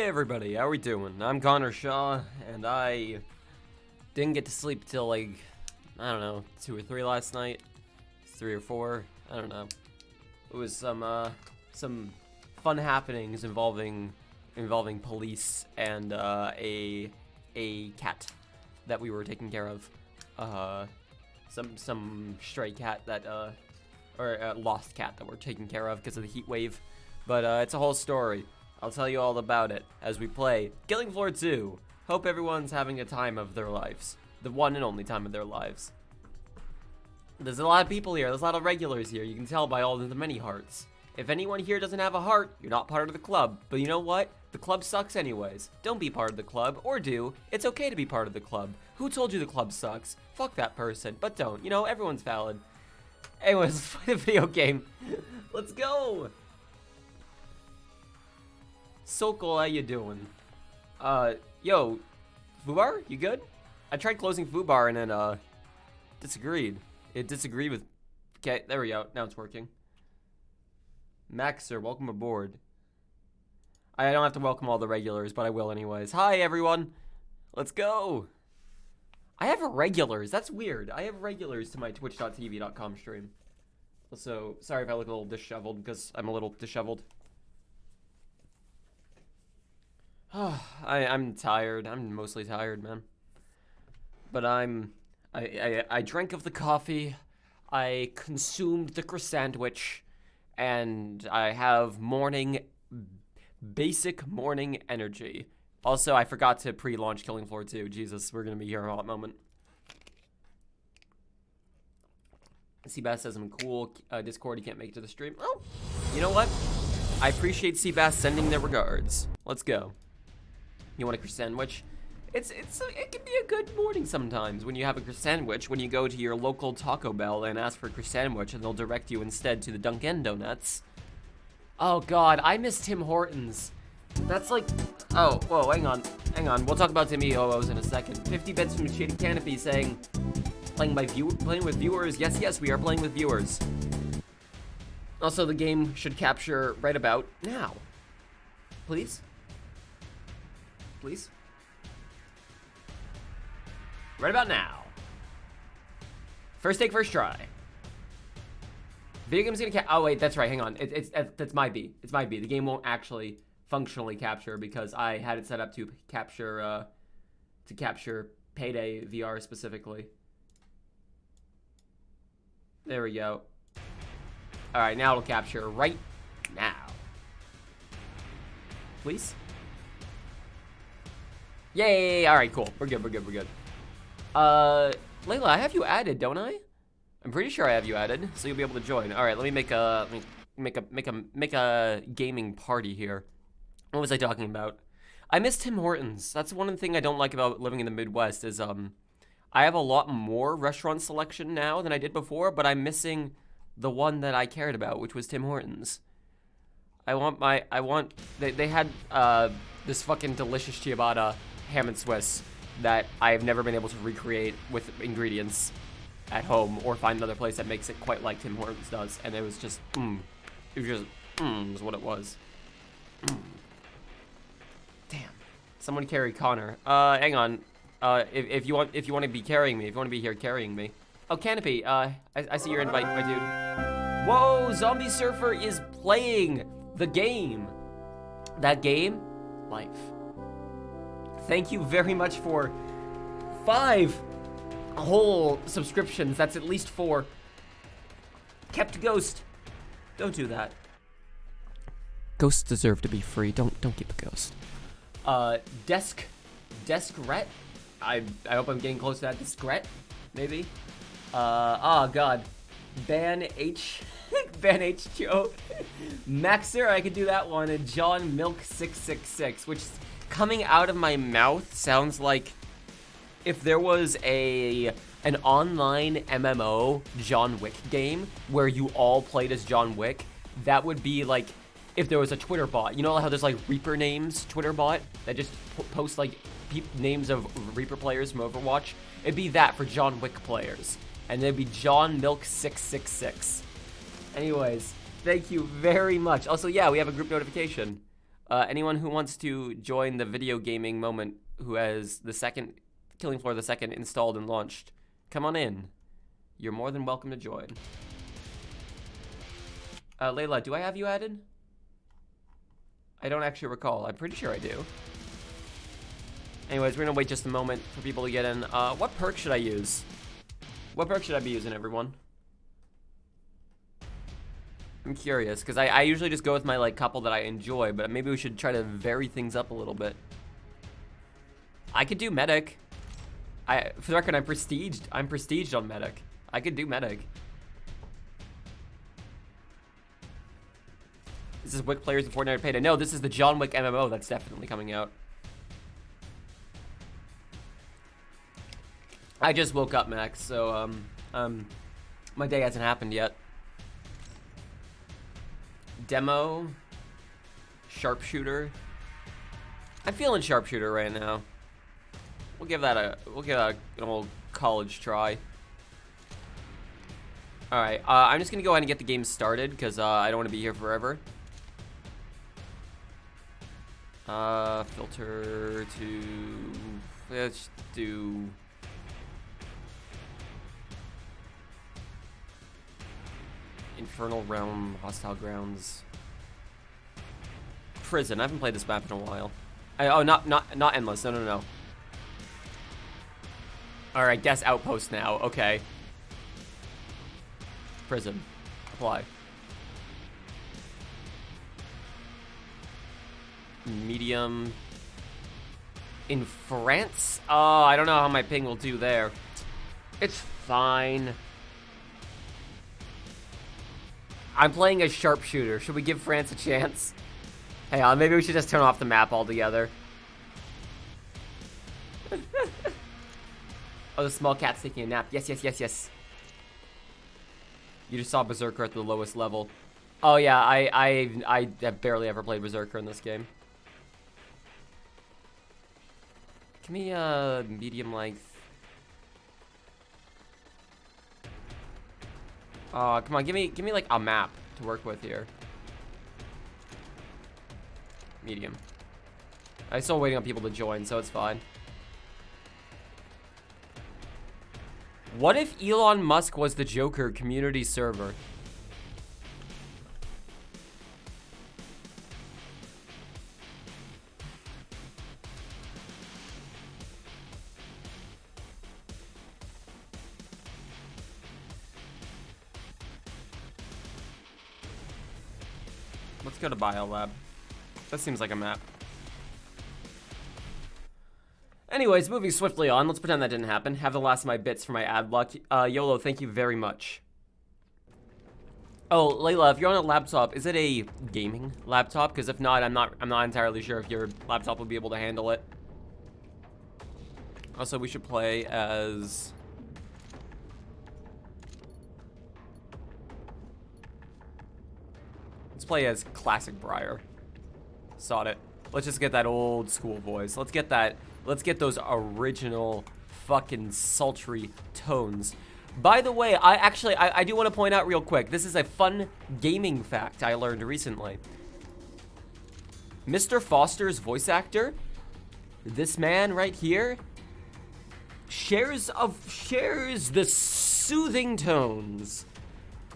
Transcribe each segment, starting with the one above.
Hey everybody, how we doing? I'm Connor Shaw, and I didn't get to sleep till like, I don't know, 2 or 3 last night, 3 or 4, I don't know. It was some fun happenings involving police and a cat that we were taking care of. Some stray cat that or a lost cat that we're taking care of because of the heat wave. But it's a whole story. I'll tell you all about it as we play Killing Floor 2. Hope everyone's having a time of their lives. The one and only time of their lives. There's a lot of people here. There's a lot of regulars here. You can tell by all of the many hearts. If anyone here doesn't have a heart, you're not part of the club. But you know what? The club sucks anyways. Don't be part of the club, or do. It's okay to be part of the club. Who told you the club sucks? Fuck that person. But don't. You know, everyone's valid. Anyways, let's play the video game. Let's go! Sokol, how you doing? Yo, Fubar, you good? I tried closing Fubar and then, disagreed. It disagreed with... Okay, there we go. Now it's working. Maxer, welcome aboard. I don't have to welcome all the regulars, but I will anyways. Hi, everyone. Let's go. I have regulars. That's weird. I have regulars to my twitch.tv.com stream. Also, sorry if I look a little disheveled, because I'm a little disheveled. I'm tired. I'm mostly tired, man. But I drank of the coffee, I consumed the croissantwich, and I have basic morning energy. Also, I forgot to pre-launch Killing Floor 2. Jesus, we're gonna be here in a hot moment. Seabass says I'm cool. Discord, he can't make it to the stream. Oh, you know what? I appreciate Seabass sending their regards. Let's go. You want a croissantwich? It can be a good morning sometimes when you have a croissantwich, when you go to your local Taco Bell and ask for a croissantwich and they'll direct you instead to the Dunkin' Donuts. Oh god, I miss Tim Hortons. That's like, oh, whoa, hang on. We'll talk about Timmy O's in a second. 50 bits from Shady Canopy saying, playing with viewers. Yes, we are playing with viewers. Also, the game should capture right about now. Please? Please? Right about now. First take, first try. Video game's gonna oh wait, that's right, hang on. That's my B. It's my B. The game won't actually functionally capture because I had it set up to capture Payday VR specifically. There we go. Alright, now it'll capture right now. Please? Yay! Alright, cool. We're good. Layla, I have you added, don't I? I'm pretty sure I have you added, so you'll be able to join. Alright, let me make a gaming party here. What was I talking about? I miss Tim Hortons. That's one thing I don't like about living in the Midwest is I have a lot more restaurant selection now than I did before, but I'm missing the one that I cared about, which was Tim Hortons. They had this fucking delicious ciabatta ham and Swiss that I've never been able to recreate with ingredients at home or find another place that makes it quite like Tim Hortons does, and it was just is what it was. Damn. Someone carry Connor. Hang on. If you want to be carrying me, if you want to be here carrying me. Oh, Canopy. I see your invite, my dude. Whoa, Zombie Surfer is playing the game. That game, life. Thank you very much for 5 whole subscriptions. That's at least 4. Kept Ghost. Don't do that. Ghosts deserve to be free. Don't keep a ghost. Deskret. I hope I'm getting close to that. Deskret, maybe. Oh god. Ban H2O. Maxer, I could do that one. And John Milk 666, which coming out of my mouth sounds like if there was an online MMO John Wick game where you all played as John Wick, that would be like if there was a Twitter bot. You know how there's like Reaper names Twitter bot that just posts like names of Reaper players from Overwatch? It'd be that for John Wick players. And it'd be John Milk 666. Anyways, thank you very much. Also, yeah, we have a group notification. Anyone who wants to join the video gaming moment who has the second Killing Floor the second installed and launched, come on in. You're more than welcome to join. Layla, do I have you added? I don't actually recall. I'm pretty sure I do. Anyways, we're gonna wait just a moment for people to get in. What perk should I use? What perk should I be using, everyone? I'm curious, because I usually just go with my, like, couple that I enjoy, but maybe we should try to vary things up a little bit. I could do medic. For the record, I'm prestiged on medic. I could do medic. This is Wick players in Fortnite Payday. No, this is the John Wick MMO that's definitely coming out. I just woke up, Max, so, my day hasn't happened yet. Demo. Sharpshooter. I'm feeling sharpshooter right now. We'll give that an old college try. Alright, I'm just gonna go ahead and get the game started, because, I don't want to be here forever. Filter to... Let's do... Infernal Realm, Hostile Grounds. Prison. I haven't played this map in a while. Oh, not Endless. No. Alright, guess Outpost now. Okay. Prison. Apply. Medium. In France? Oh, I don't know how my ping will do there. It's fine. I'm playing a sharpshooter. Should we give France a chance? Hang on, maybe we should just turn off the map altogether. Oh, the small cat's taking a nap. Yes. You just saw Berserker at the lowest level. Oh yeah, I have barely ever played Berserker in this game. Give me a medium length. Come on, give me like a map to work with here. Medium. I'm still waiting on people to join, so it's fine. What if Elon Musk was the Joker community server? Let's go to Biolab. That seems like a map. Anyways, moving swiftly on. Let's pretend that didn't happen. Have the last of my bits for my ad block. YOLO, thank you very much. Oh, Layla, if you're on a laptop, is it a gaming laptop? Because if not, I'm not entirely sure if your laptop will be able to handle it. Also, we should play as... Let's play as Classic Briar. Sod it. Let's just get that old school voice. Let's get those original fucking sultry tones. By the way, I do want to point out real quick. This is a fun gaming fact I learned recently. Mr. Foster's voice actor, this man right here, shares the soothing tones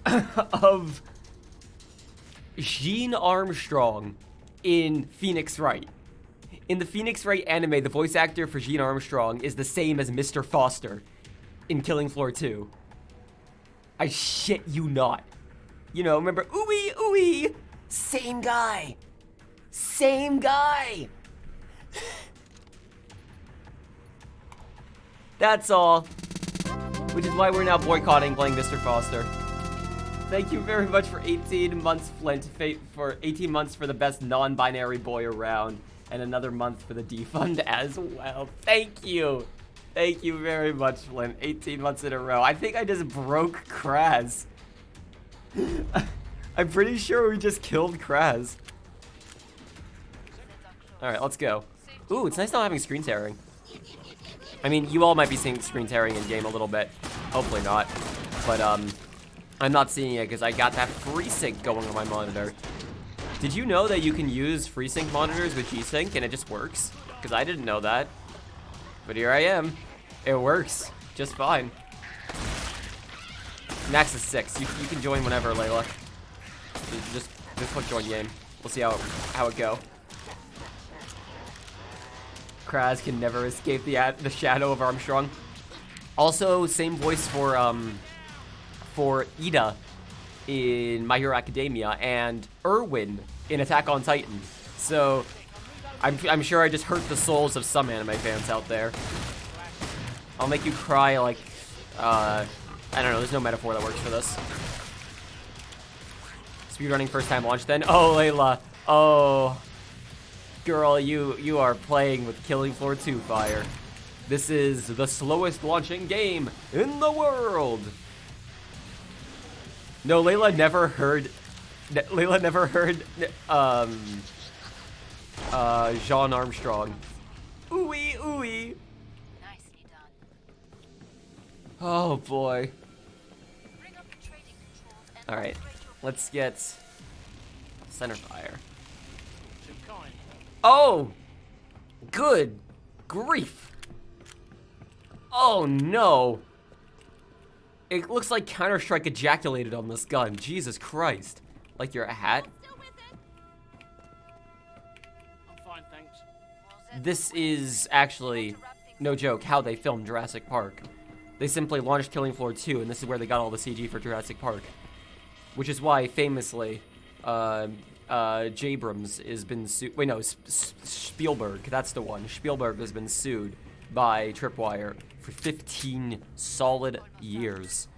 of Jean Armstrong in Phoenix Wright. In the Phoenix Wright anime, the voice actor for Jean Armstrong is the same as Mr. Foster in Killing Floor 2. I shit you not. You know, remember, ooey, ooey, same guy. Same guy. That's all. Which is why we're now boycotting playing Mr. Foster. Thank you very much for 18 months, Flint, for 18 months for the best non-binary boy around, and another month for the defund as well. Thank you. Thank you very much, Flint. 18 months in a row. I think I just broke Kraz. I'm pretty sure we just killed Kraz. Alright, let's go. Ooh, it's nice not having screen tearing. I mean, you all might be seeing screen tearing in game a little bit. Hopefully not. But, I'm not seeing it because I got that free sync going on my monitor. Did you know that you can use FreeSync monitors with G-Sync and it just works? Because I didn't know that. But here I am. It works just fine. Max is 6. You can join whenever, Layla. Just click join game. We'll see how it go. Kraz can never escape the shadow of Armstrong. Also, same voice for Ida in My Hero Academia and Erwin in Attack on Titan. So I'm sure I just hurt the souls of some anime fans out there. I'll make you cry like I don't know, there's no metaphor that works for this. Speedrunning first time launch then. Oh, Layla. Oh. Girl, you are playing with Killing Floor 2 fire. This is the slowest launching game in the world. No, Layla never heard Jean Armstrong. Ooey, ooey. Nicely done. Oh boy. Alright, let's get center fire. Oh! Good grief. Oh no. It looks like Counter-Strike ejaculated on this gun. Jesus Christ. Like you're a hat. I'm fine, thanks. This is actually, no joke, how they filmed Jurassic Park. They simply launched Killing Floor 2, and this is where they got all the CG for Jurassic Park. Which is why, famously, Jabrams has been sued. Wait, no, Spielberg, that's the one. Spielberg has been sued by Tripwire for 15 solid years.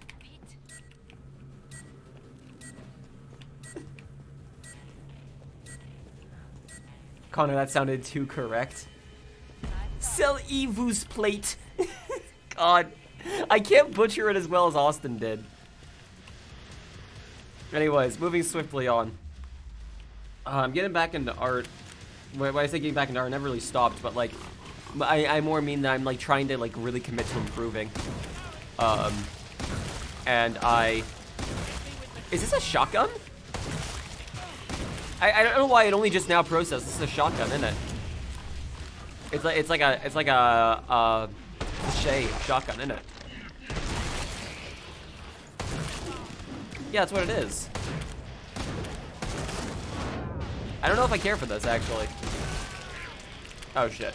Connor, that sounded too correct. Sell Evu's plate. God, I can't butcher it as well as Austin did. Anyways, moving swiftly on. I'm getting back into art. When I say getting back into art, I never really stopped, but like, I more mean that I'm like trying to like really commit to improving. And is this a shotgun? I don't know why it only just now processed. This is a shotgun, isn't it? It's like a cliche shotgun, isn't it? Yeah, that's what it is. I don't know if I care for this, actually. Oh, shit.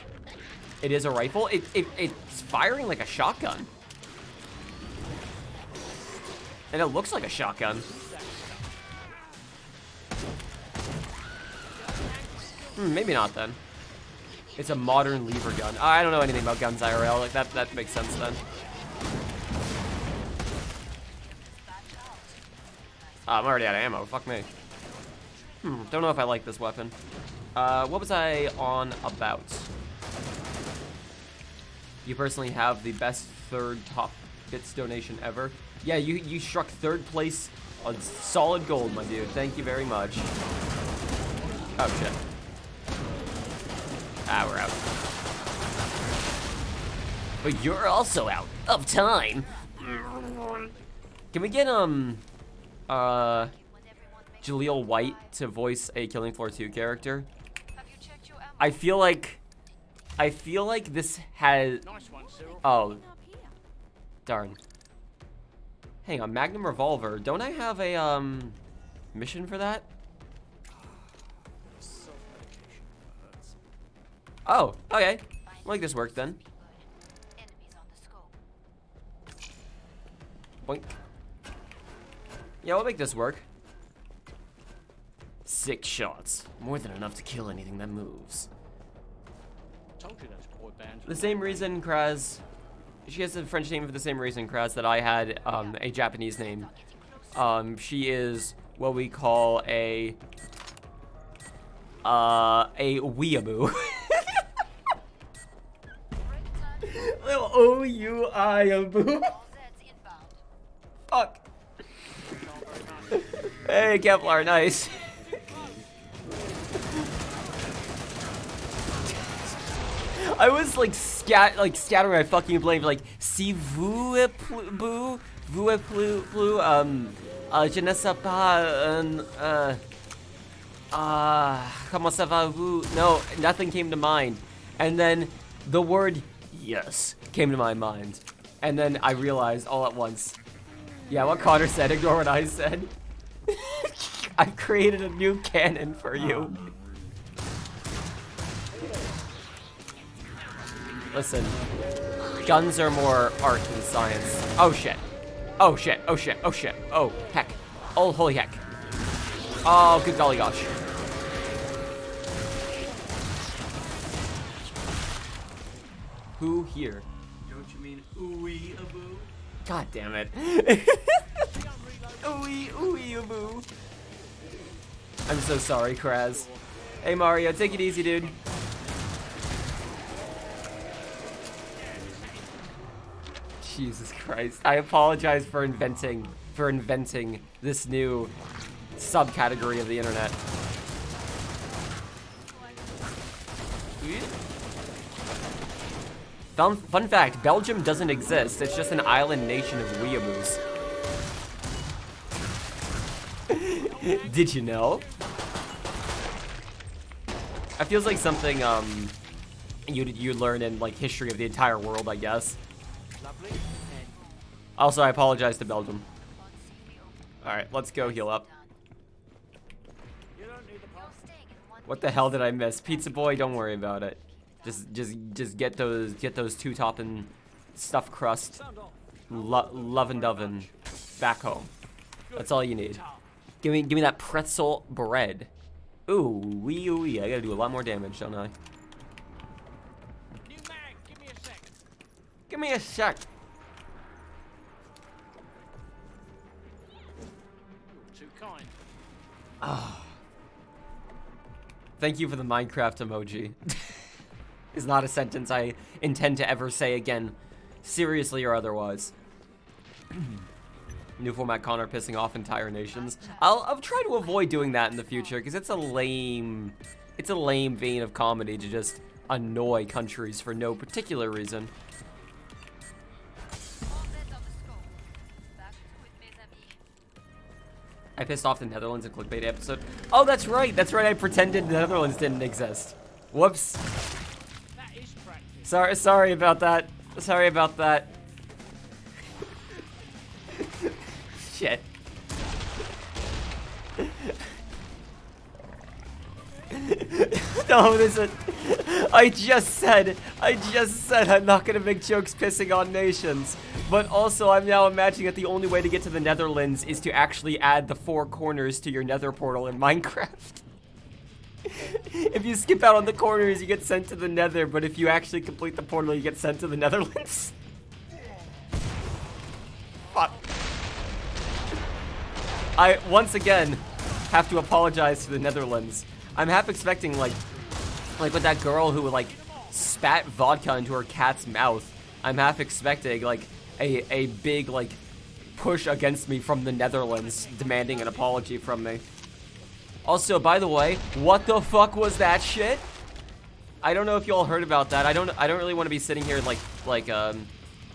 It is a rifle? It's firing like a shotgun. And it looks like a shotgun. Maybe not, then. It's a modern lever gun. I don't know anything about guns IRL. Like, that makes sense, then. I'm already out of ammo. Fuck me. Don't know if I like this weapon. What was I on about? You personally have the best third top bits donation ever. Yeah, you struck third place on solid gold, my dude. Thank you very much. Oh, shit. Ah, we're out. But you're also out of time. Can we get, Jaleel White to voice a Killing Floor 2 character? I feel like this has... Oh. Darn. Hang on, Magnum Revolver. Don't I have a, mission for that? Oh, okay. I'll make this work then. Boink. Yeah, we'll make this work. 6 shots. More than enough to kill anything that moves. Told you those boy bands. The same reason, Kraz. She has a French name for the same reason, Kraz, that I had a Japanese name. She is what we call a weeaboo. Little O-U-I-A-boo. Fuck. Hey, Kevlar, nice. I was like scattering my fucking blame, like si vous boo, vous plus je ne sais pas Comment ça va vous? No, nothing came to mind. And then the word yes came to my mind. And then I realized all at once. Yeah, what Connor said, ignore what I said. I've created a new canon for you. Listen, guns are more art than science. Oh shit. Oh shit, oh shit, oh shit. Oh, heck. Oh, holy heck. Oh, good golly gosh. Who here? Don't you mean ooey aboo? God damn it. Ooey, ooey, aboo. I'm so sorry, Kraz. Hey, Mario, take it easy, dude. Jesus Christ. I apologize for inventing this new subcategory of the internet. Fun fact, Belgium doesn't exist. It's just an island nation of weeaboos. Did you know? It feels like something you learn in like history of the entire world, I guess. Also, I apologize to Belgium. All right, let's go heal up. What the hell did I miss? Pizza boy, don't worry about it. Just get those two topping stuffed crust, love and oven back home. That's all you need. Give me that pretzel bread. Ooh wee. I gotta do a lot more damage, don't I? New mag, give me a sec. Give me a sec. You're too kind. Thank you for the Minecraft emoji. Is not a sentence I intend to ever say again, seriously or otherwise. New format Connor pissing off entire nations. I'll try to avoid doing that in the future because it's a lame vein of comedy to just annoy countries for no particular reason. I pissed off the Netherlands in clickbait episode. Oh, that's right. I pretended the Netherlands didn't exist. Whoops. That is practice. Sorry about that. Shit. No, I just said I'm not gonna make jokes pissing on nations. But also, I'm now imagining that the only way to get to the Netherlands is to actually add the 4 corners to your nether portal in Minecraft. If you skip out on the corners, you get sent to the nether, but if you actually complete the portal, you get sent to the Netherlands. Fuck. I, once again, have to apologize to the Netherlands. I'm half expecting, like with that girl who, like, spat vodka into her cat's mouth. I'm half expecting, like, a big, like, push against me from the Netherlands, demanding an apology from me. Also, by the way, what the fuck was that shit? I don't know if you all heard about that. I don't really want to be sitting here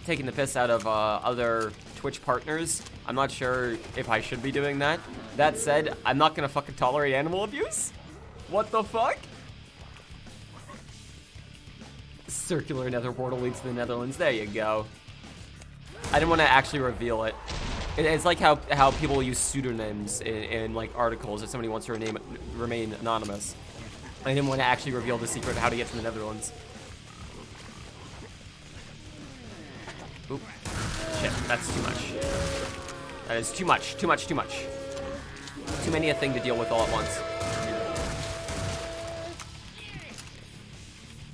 taking the piss out of other Twitch partners. I'm not sure if I should be doing that. That said, I'm not gonna fucking tolerate animal abuse. What the fuck? Circular nether portal leads to the Netherlands. There you go. I didn't want to actually reveal it. It's like how people use pseudonyms in like articles if somebody wants to remain anonymous. I didn't want to actually reveal the secret of how to get to the Netherlands. Oop. Shit, that's too much. That is too much. Too many a thing to deal with all at once.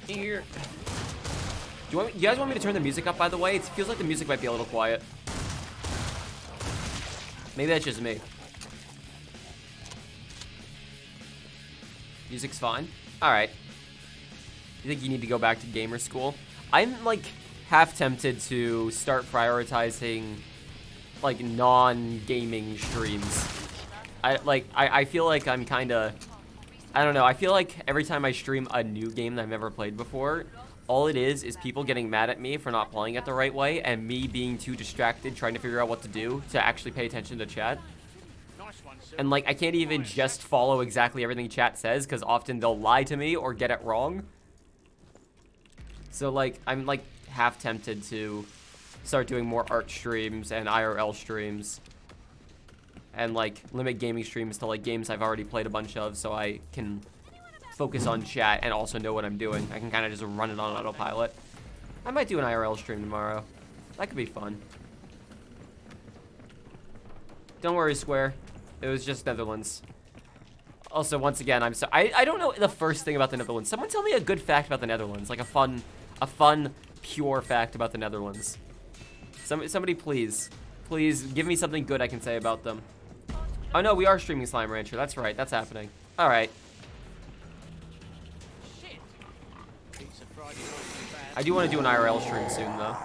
Here. You guys want me to turn the music up, by the way? It feels like the music might be a little quiet. Maybe that's just me. Music's fine. Alright. You think you need to go back to gamer school? I'm, like, half tempted to start prioritizing, like, non-gaming streams. I feel like I'm kinda... I don't know, I feel like every time I stream a new game that I've never played before, all it is people getting mad at me for not playing it the right way, and me being too distracted trying to figure out what to do to actually pay attention to chat. Nice one. And, like, I can't even just follow exactly everything chat says, because often they'll lie to me or get it wrong. So, like, I'm, like, half tempted to start doing more art streams and IRL streams. And, like, limit gaming streams to, like, games I've already played a bunch of, so I can focus on chat and also know what I'm doing. I can kind of just run it on autopilot. I might do an IRL stream tomorrow. That could be fun. Don't worry, Square. It was just Netherlands. Also, once again, I don't know the first thing about the Netherlands. Someone tell me a good fact about the Netherlands. Like a fun, pure fact about the Netherlands. Somebody please give me something good I can say about them. Oh no, we are streaming Slime Rancher. That's right, that's happening. All right. I do want to do an IRL stream soon, though.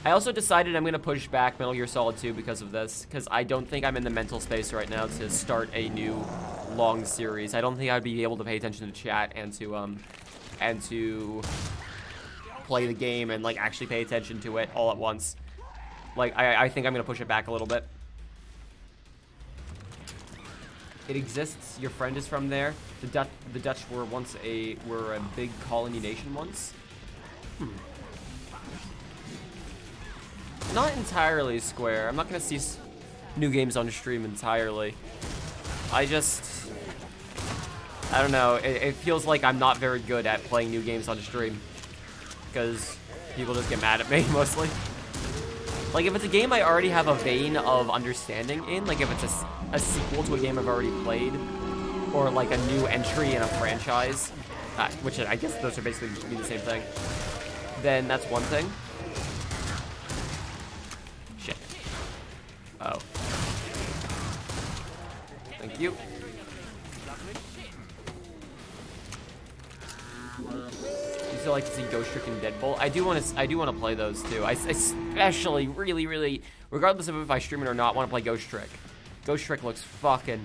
I also decided I'm going to push back Metal Gear Solid 2 because of this, because I don't think I'm in the mental space right now to start a new long series. I don't think I'd be able to pay attention to chat and to play the game and, like, actually pay attention to it all at once. Like, I think I'm going to push it back a little bit. It exists. Your friend is from there. The Dutch were a big colony nation once. Not entirely, Square. I'm not gonna see new games on stream entirely. I don't know. It feels like I'm not very good at playing new games on stream because people just get mad at me mostly. Like, if it's a game I already have a vein of understanding in, like if it's a sequel to a game I've already played, or like a new entry in a franchise, which I guess those are basically mean the same thing, then that's one thing. Shit. Oh. Thank you. You still like to see Ghost Trick and Deadbolt? I do want to play those too. I especially really, regardless of if I stream it or not, want to play Ghost Trick. Ghost Trick looks fucking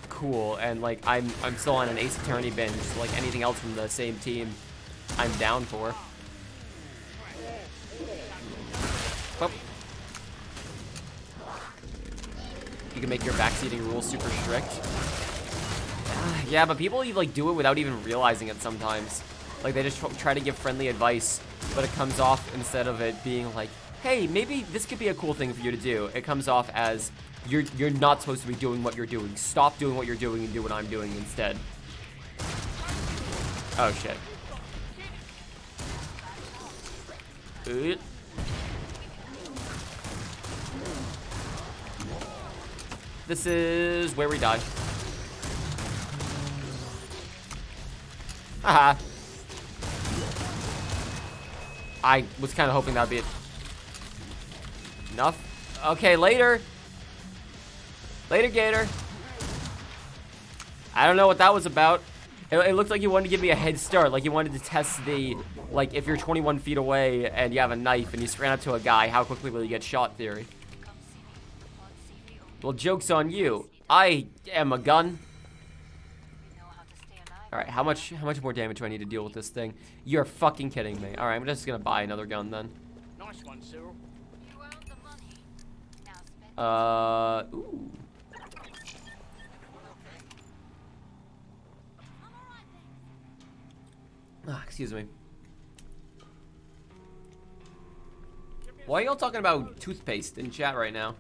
cool, and like I'm still on an Ace Attorney binge. So, like anything else from the same team, I'm down for. Oh. You can make your backseating rules super strict. Yeah, but people like do it without even realizing it sometimes. Like they just try to give friendly advice, but it comes off, instead of it being like, hey, maybe this could be a cool thing for you to do, it comes off as you're not supposed to be doing what you're doing. Stop doing what you're doing and do what I'm doing instead. Oh shit. This is where we die. Haha. I was kind of hoping that'd be it. Enough. Okay, later. Later, Gator. I don't know what that was about. It looked like you wanted to give me a head start. Like you wanted to test the, like, if you're 21 feet away and you have a knife and you ran up to a guy, how quickly will you get shot theory. Well, joke's on you. I am a gun. Alright, how much more damage do I need to deal with this thing? You're fucking kidding me. Alright, I'm just gonna buy another gun then. Nice one, Cyril. Ooh. Ah, excuse me. Why are y'all talking about toothpaste in chat right now?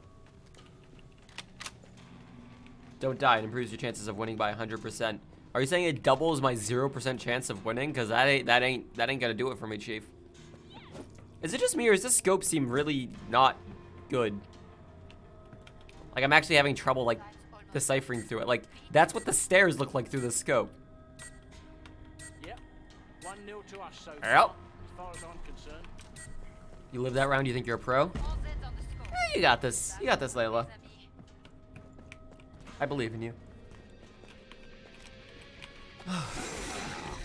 Don't die. It improves your chances of winning by 100%. Are you saying it doubles my 0% chance of winning? Cause that ain't gonna do it for me, Chief. Is it just me, or does this scope seem really not good? Like I'm actually having trouble like deciphering through it. Like that's what the stairs look like through the scope. Yep. 1-0 to us so far, Yep. as far as I'm concerned. You live that round, you think you're a pro? You got this. You got this, Layla. I believe in you.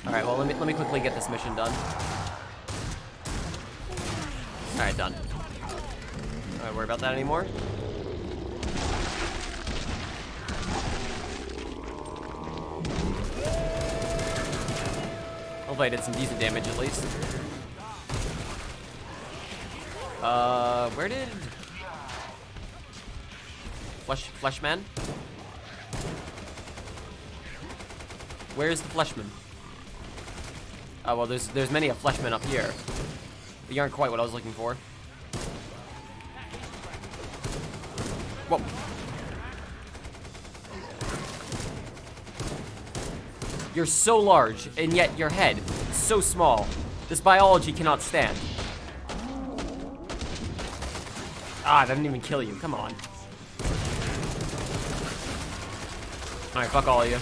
Alright, well let me quickly get this mission done. Alright, done. Alright, worry about that anymore. Hopefully I did some decent damage at least. Where did... Fleshman? Where's the Fleshman? Oh, well, there's many a Fleshman up here. But you aren't quite what I was looking for. Whoa. You're so large, and yet your head so small. This biology cannot stand. Ah, that didn't even kill you. Come on. Alright, fuck all of you.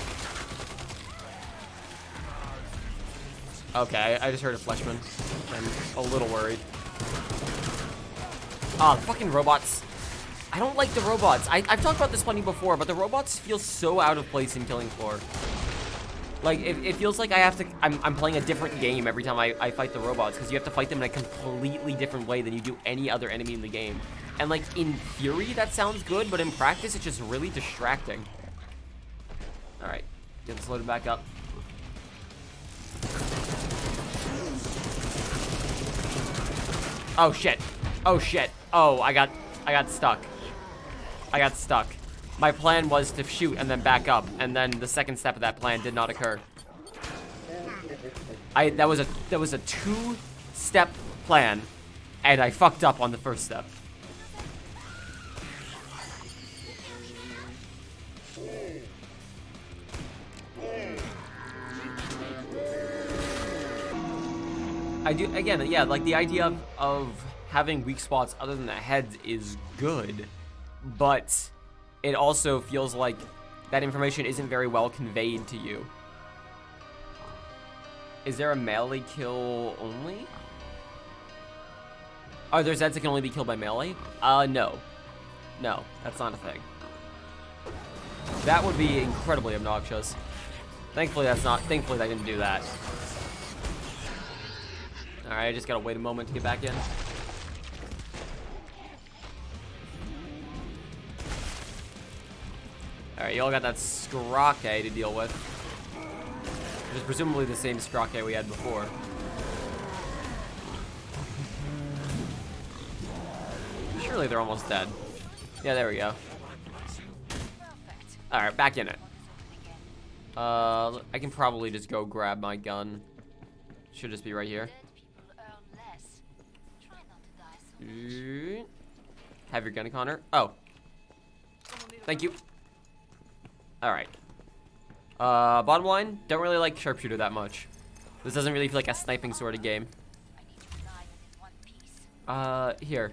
Okay, I just heard a Fleshman. I'm a little worried. Ah, the fucking robots. I don't like the robots. I've talked about this plenty before, but the robots feel so out of place in Killing Floor. Like, it feels like I'm playing a different game every time I fight the robots, because you have to fight them in a completely different way than you do any other enemy in the game. And, like, in theory, that sounds good, but in practice, it's just really distracting. Alright, get this loaded back up. Oh, shit. Oh, shit. Oh, I got stuck. I got stuck. My plan was to shoot and then back up, and then the second step of that plan did not occur. That was a two-step plan, and I fucked up on the first step. I do, again, yeah, like the idea of having weak spots other than the heads is good, but it also feels like that information isn't very well conveyed to you. Is there a melee kill only? Oh, there's Zeds that can only be killed by melee? No. No, that's not a thing. That would be incredibly obnoxious. Thankfully, thankfully I didn't do that. Alright, I just gotta wait a moment to get back in. Alright, you all got that Scrake to deal with. Which is presumably the same Scrake we had before. Surely they're almost dead. Yeah, there we go. Alright, back in it. I can probably just go grab my gun. Should just be right here. Have your gun, Connor. Oh. Thank you. Alright. Bottom line, don't really like Sharpshooter that much. This doesn't really feel like a sniping sort of game. Here.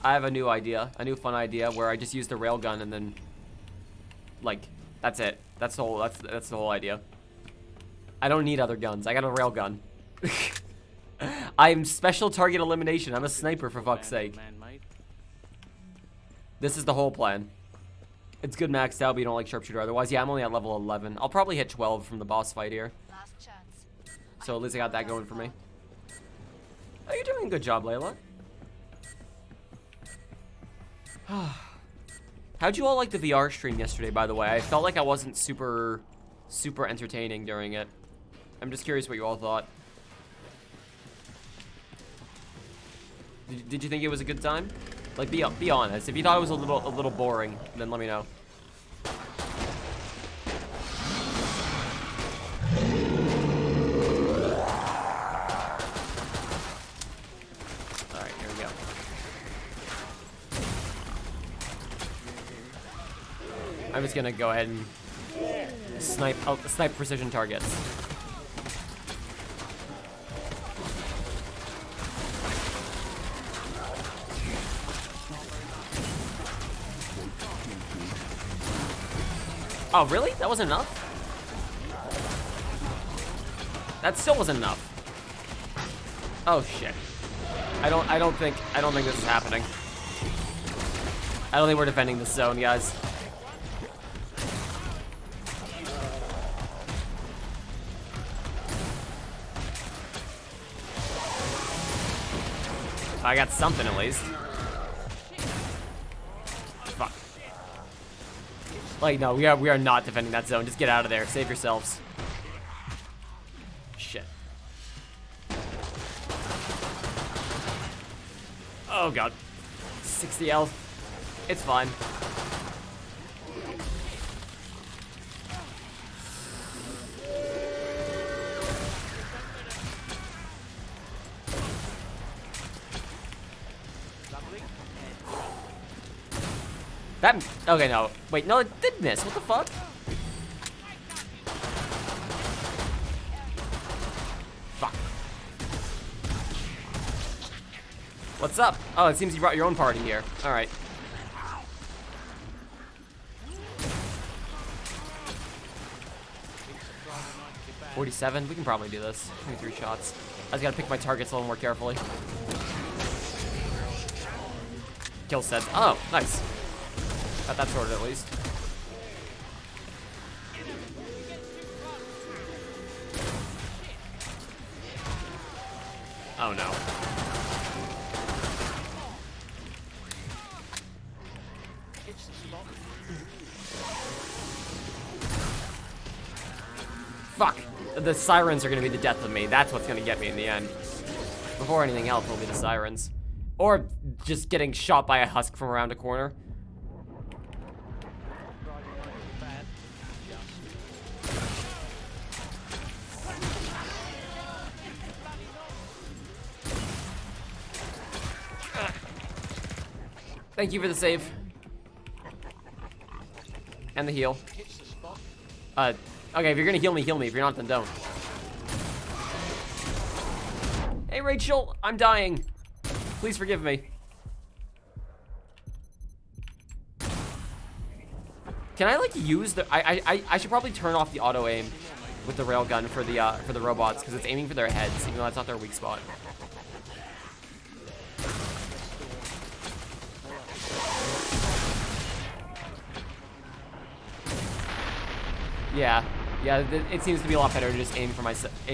I have a new idea. A new fun idea where I just use the railgun and then... Like, that's it. That's the whole idea. I don't need other guns. I got a railgun. I'm special target elimination. I'm a sniper, for fuck's sake. This is the whole plan. It's good maxed out, but you don't like Sharpshooter otherwise. Yeah, I'm only at level 11. I'll probably hit 12 from the boss fight here. So at least I got that going for me. Oh, you're doing a good job, Layla. How'd you all like the VR stream yesterday, by the way? I felt like I wasn't super entertaining during it. I'm just curious what you all thought. Did you think it was a good time? Like, be honest. If you thought it was a little boring, then let me know. All right, here we go. I'm just gonna go ahead and snipe precision targets. Oh, really? That wasn't enough? That still wasn't enough. Oh shit. I don't think this is happening. I don't think we're defending this zone, guys. I got something at least. Fuck. Like, no, we are not defending that zone. Just get out of there. Save yourselves. Shit. Oh god. 60 health. It's fine. That, okay, no. Wait, no, it did miss. What the fuck? Fuck. What's up? Oh, it seems you brought your own party here. Alright. $47. We can probably do this. 23 shots. I just gotta pick my targets a little more carefully. Kill sets. Oh, nice. Got that sorted at least. Oh no. Fuck. The sirens are gonna be the death of me. That's what's gonna get me in the end. Before anything else, will be the sirens. Or just getting shot by a husk from around a corner. Thank you for the save. And the heal. Okay, if you're gonna heal me, heal me. If you're not, then don't. Hey, Rachel, I'm dying. Please forgive me. Can I like use the? I should probably turn off the auto aim with the railgun for the robots because it's aiming for their heads, even though that's not their weak spot. Yeah, it seems to be a lot better to just aim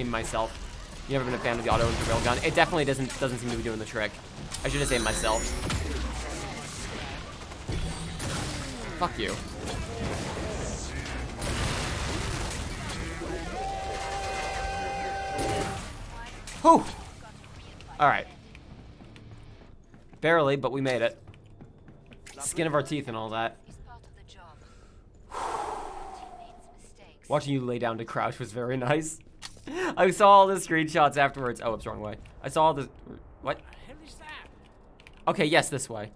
myself. You ever been a fan of the auto and the railgun? It definitely doesn't seem to be doing the trick. I should just aim myself. Fuck you. Whew. All right. Barely, but we made it. Skin of our teeth and all that. Watching you lay down to crouch was very nice. I saw all the screenshots afterwards. Oh, it's the wrong way. I saw all the... What? Okay, yes, this way.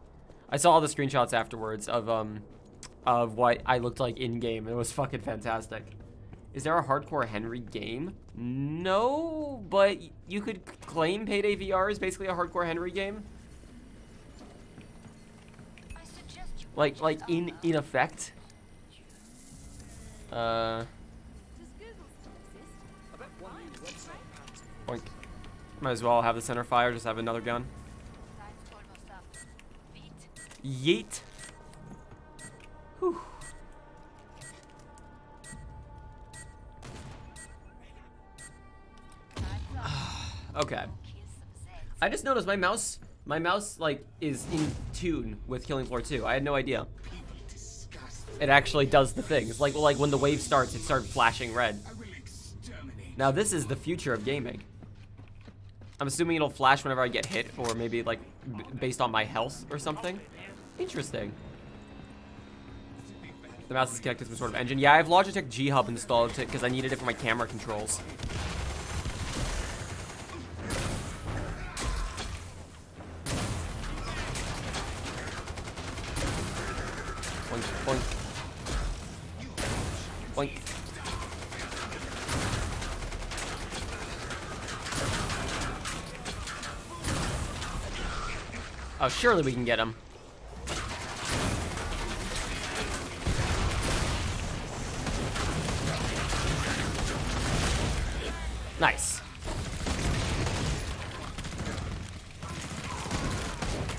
I saw all the screenshots afterwards of what I looked like in-game. It was fucking fantastic. Is there a hardcore Henry game? No, but you could claim Payday VR is basically a hardcore Henry game. Like in effect. Boink. Might as well have the center fire, just have another gun. Yeet. Whew. Okay. I just noticed my mouse like is in tune with Killing Floor 2. I had no idea. It actually does the things. Like when the wave starts, it starts flashing red. Now this is the future of gaming. I'm assuming it'll flash whenever I get hit, or maybe like based on my health or something. Interesting. The mouse is connected to some sort of engine. Yeah, I have Logitech G Hub installed because I needed it for my camera controls. Boink, boink. Boink. Oh, surely we can get him. Nice.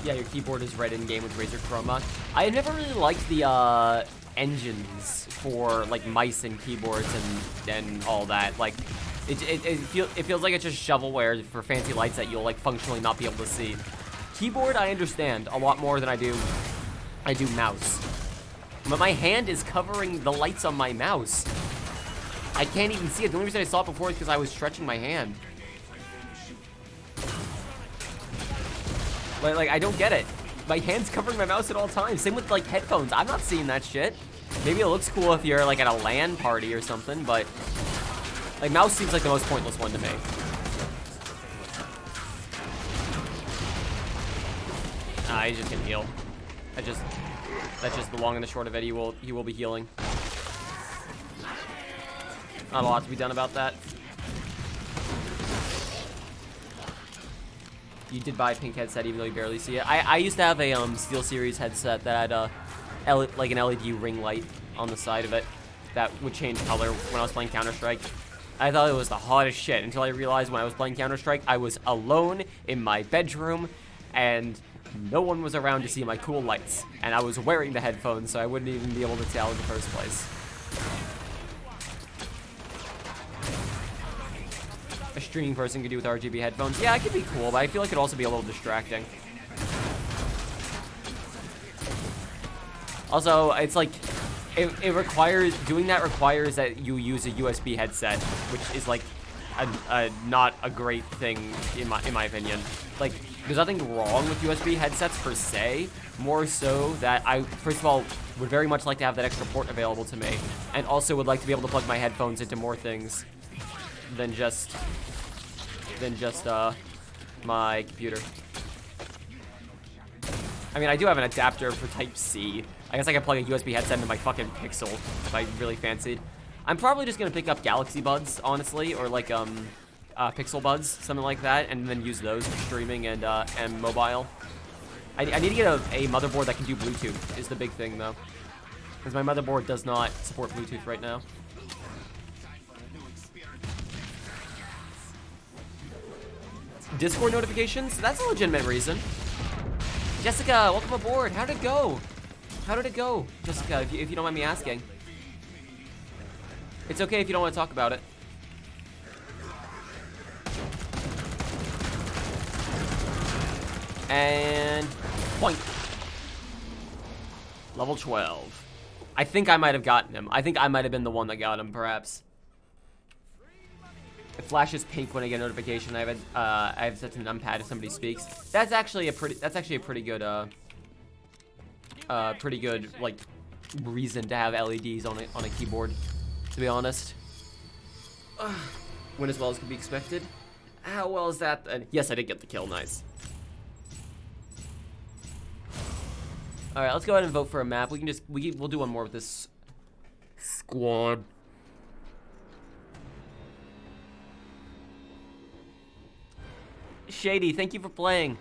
Yeah, your keyboard is red in game with Razer Chroma. I never really liked the engines for like mice and keyboards and all that. Like, it feels like it's just shovelware for fancy lights that you'll like functionally not be able to see. Keyboard, I understand a lot more than I do mouse. But my hand is covering the lights on my mouse. I can't even see it. The only reason I saw it before is because I was stretching my hand. Like, I don't get it. My hand's covering my mouse at all times. Same with, like, headphones. I'm not seeing that shit. Maybe it looks cool if you're, like, at a LAN party or something, but... Like, mouse seems like the most pointless one to me. He's just gonna heal. That's just the long and the short of it. He will be healing. Not a lot to be done about that. You did buy a pink headset even though you barely see it. I used to have a SteelSeries headset that had like an LED ring light on the side of it that would change color when I was playing Counter-Strike. I thought it was the hottest shit until I realized when I was playing Counter-Strike, I was alone in my bedroom and no one was around to see my cool lights. And I was wearing the headphones, so I wouldn't even be able to tell in the first place. A streaming person could do with RGB headphones. Yeah, it could be cool, but I feel like it could also be a little distracting. Also, it's like, it requires, doing that requires that you use a USB headset, which is like not a great thing in my opinion. Like, there's nothing wrong with USB headsets per se, more so that I, first of all, would very much like to have that extra port available to me, and also would like to be able to plug my headphones into more things than just my computer. I mean, I do have an adapter for Type-C. I guess I can plug a USB headset into my fucking Pixel if I really fancied. I'm probably just gonna pick up Galaxy Buds, honestly, or like Pixel Buds, something like that, and then use those for streaming and mobile. I need to get a motherboard that can do Bluetooth, is the big thing though, because my motherboard does not support Bluetooth right now. Discord notifications? That's a legitimate reason. Jessica, welcome aboard. How did it go? How did it go, Jessica, if you don't mind me asking? It's okay if you don't want to talk about it. And point. Level 12. I think I might have gotten him. I think I might have been the one that got him, perhaps. It flashes pink when I get a notification. I have set to numpad if somebody speaks. That's actually a pretty good like reason to have LEDs on a keyboard, to be honest. Went as well as could be expected. How well is that then? Yes, I did get the kill. Nice. All right, let's go ahead and vote for a map. We'll do one more with this squad. Shady, thank you for playing.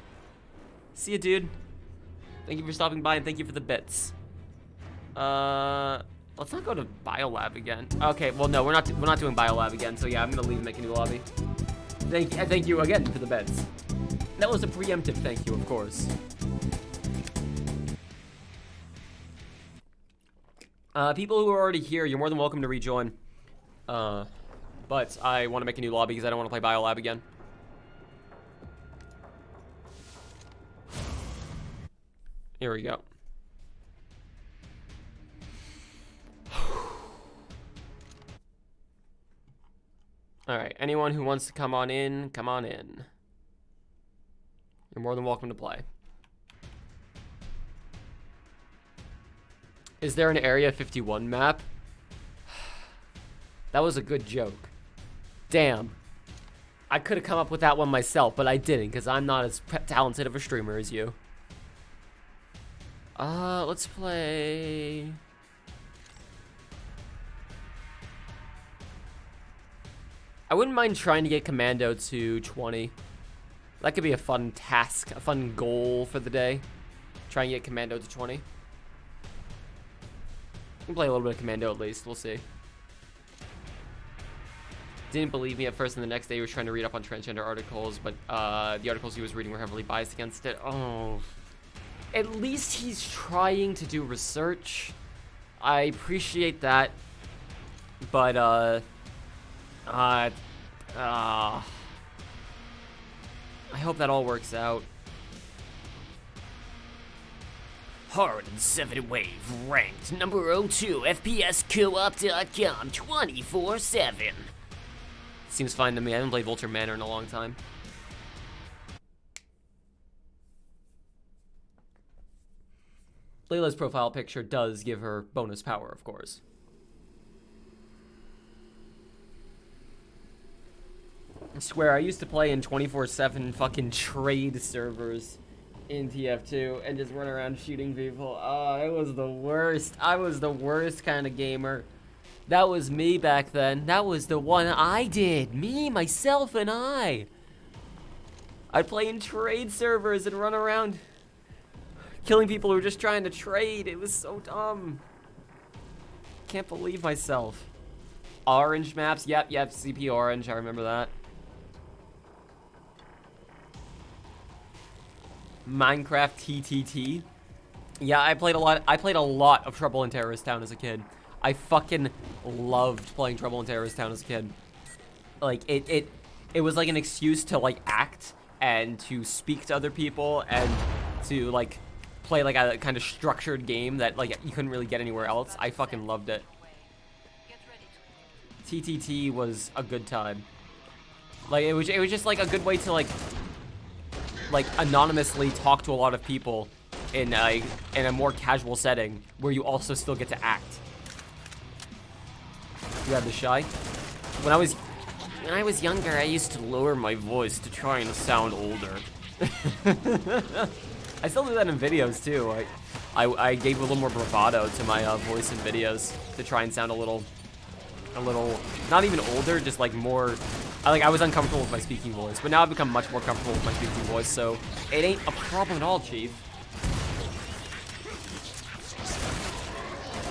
See you, dude. Thank you for stopping by and thank you for the bits. Let's not go to Biolab again. Okay, well no, we're not doing Biolab again. So yeah, I'm gonna leave and make a new lobby. Thank you again for the bets. That was a preemptive thank you, of course. People who are already here, you're more than welcome to rejoin. But I want to make a new lobby because I don't want to play Biolab again. Here we go. Alright, anyone who wants to come on in, come on in. You're more than welcome to play. Is there an Area 51 map? That was a good joke. Damn. I could have come up with that one myself, but I didn't because I'm not as talented of a streamer as you. Let's play... I wouldn't mind trying to get Commando to 20. That could be a fun task, a fun goal for the day. Try and get Commando to 20. We can play a little bit of Commando at least, we'll see. Didn't believe me at first, and the next day he was trying to read up on transgender articles, but the articles he was reading were heavily biased against it. Oh. At least he's trying to do research. I appreciate that. But, I hope that all works out. Hard and 7 Wave ranked number 02 FPSCoop.com 24/7. Seems fine to me. I haven't played Vulture Manor in a long time. Layla's profile picture does give her bonus power, of course. I swear, I used to play in 24/7 fucking trade servers in TF2 and just run around shooting people. Oh, it was the worst. I was the worst kind of gamer. That was me back then. That was the one I did. Me, myself, and I. I'd play in trade servers and run around killing people who were just trying to trade. It was so dumb. Can't believe myself. Orange maps. Yep, CP Orange. I remember that. Minecraft TTT. Yeah, I played a lot of Trouble in Terrorist Town as a kid. I fucking loved playing Trouble in Terrorist Town as a kid. Like it was like an excuse to like act and to speak to other people and to like play like a kind of structured game that like you couldn't really get anywhere else. I fucking loved it. TTT was a good time. Like it was just like a good way to like anonymously talk to a lot of people in a more casual setting where you also still get to act. You had the shy. When I was younger, I used to lower my voice to try and sound older. I still do that in videos too. I gave a little more bravado to my voice in videos to try and sound a little, not even older, just like more. I was uncomfortable with my speaking voice, but now I've become much more comfortable with my speaking voice, so it ain't a problem at all, Chief.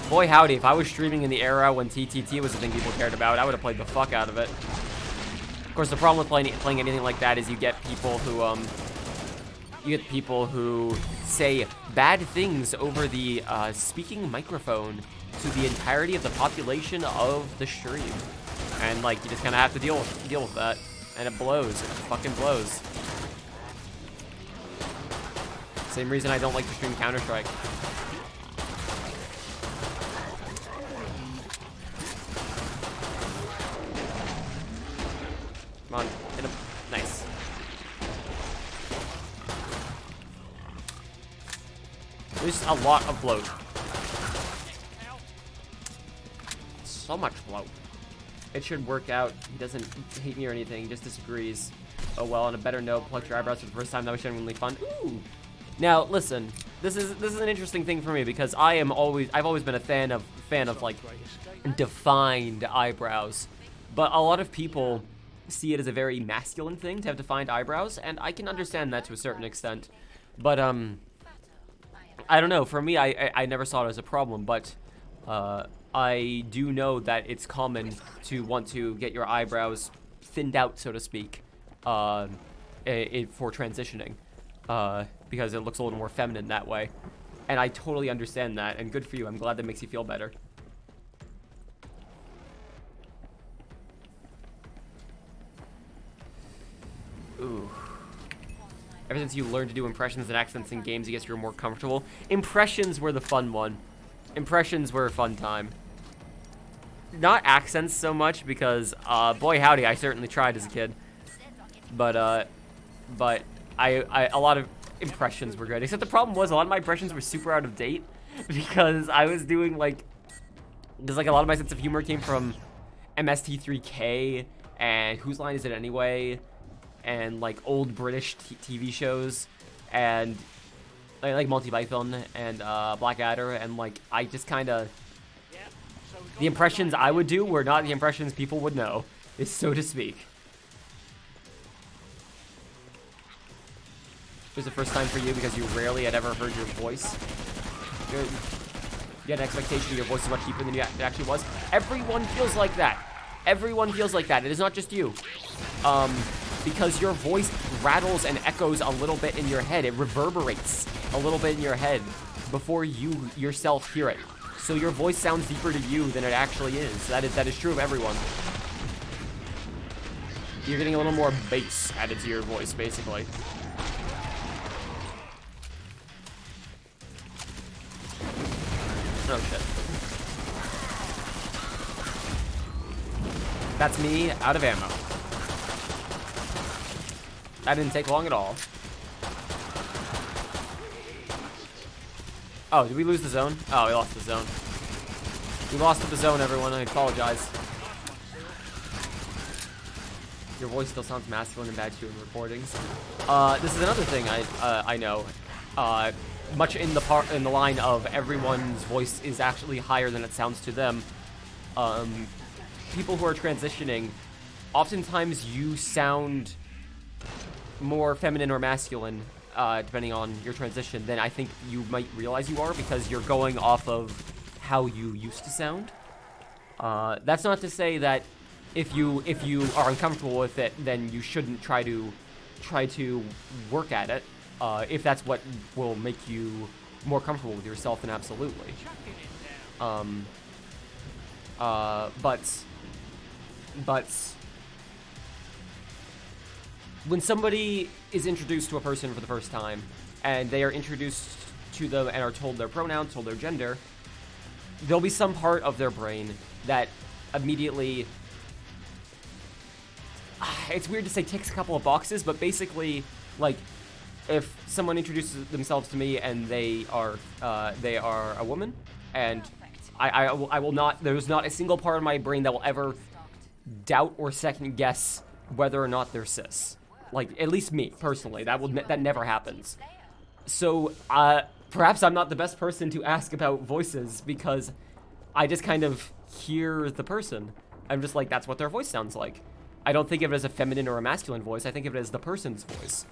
Boy howdy, if I was streaming in the era when TTT was the thing people cared about, I would have played the fuck out of it. Of course, the problem with playing anything like that is you get people who say bad things over the speaking microphone to the entirety of the population of the stream. And like you just kind of have to deal with that, and it blows. It fucking blows. Same reason I don't like to stream Counter-Strike. Come on, hit him. Nice. There's a lot of bloat. So much bloat. It should work out. He doesn't hate me or anything. He just disagrees. Oh well. On a better note, plucked your eyebrows for the first time. That was genuinely fun. Ooh. Now listen. This is an interesting thing for me because I've always been a fan of like defined eyebrows, but a lot of people see it as a very masculine thing to have defined eyebrows, and I can understand that to a certain extent. But I don't know. For me, I never saw it as a problem, but I do know that it's common to want to get your eyebrows thinned out, so to speak, for transitioning, because it looks a little more feminine that way. And I totally understand that, and good for you. I'm glad that makes you feel better. Ooh. Ever since you learned to do impressions and accents in games, I guess you're more comfortable. Impressions were the fun one. Impressions were a fun time. Not accents so much because, boy howdy, I certainly tried as a kid. But a lot of impressions were good. Except the problem was a lot of my impressions were super out of date because I was doing like a lot of my sense of humor came from MST3K and Whose Line Is It Anyway, and like old British TV shows and like Monty Python and Blackadder, and like I just kind of. The impressions I would do were not the impressions people would know, so to speak. It was the first time for you because you rarely had ever heard your voice. You had an expectation of your voice was much deeper than it actually was. Everyone feels like that. Everyone feels like that. It is not just you. Because your voice rattles and echoes a little bit in your head. It reverberates a little bit in your head before you yourself hear it. So your voice sounds deeper to you than it actually is. That is true of everyone. You're getting a little more bass added to your voice, basically. Oh shit. That's me out of ammo. That didn't take long at all. Oh, did we lose the zone? Oh, we lost the zone. We lost the zone, everyone. I apologize. Your voice still sounds masculine and bad too in recordings. This is another thing I know. much in the line of everyone's voice is actually higher than it sounds to them. People who are transitioning, oftentimes you sound more feminine or masculine, depending on your transition, than I think you might realize you are, because you're going off of how you used to sound. That's not to say that if you are uncomfortable with it, then you shouldn't try to work at it. If that's what will make you more comfortable with yourself, then absolutely. But when somebody is introduced to a person for the first time, and they are introduced to them and are told their pronouns, told their gender, there'll be some part of their brain that immediately, it's weird to say ticks a couple of boxes, but basically, like, if someone introduces themselves to me and they are a woman, and I will not, there's not a single part of my brain that will ever doubt or second guess whether or not they're cis. Like, at least me, personally, that never happens. So, perhaps I'm not the best person to ask about voices, because I just kind of hear the person. I'm just like, that's what their voice sounds like. I don't think of it as a feminine or a masculine voice, I think of it as the person's voice.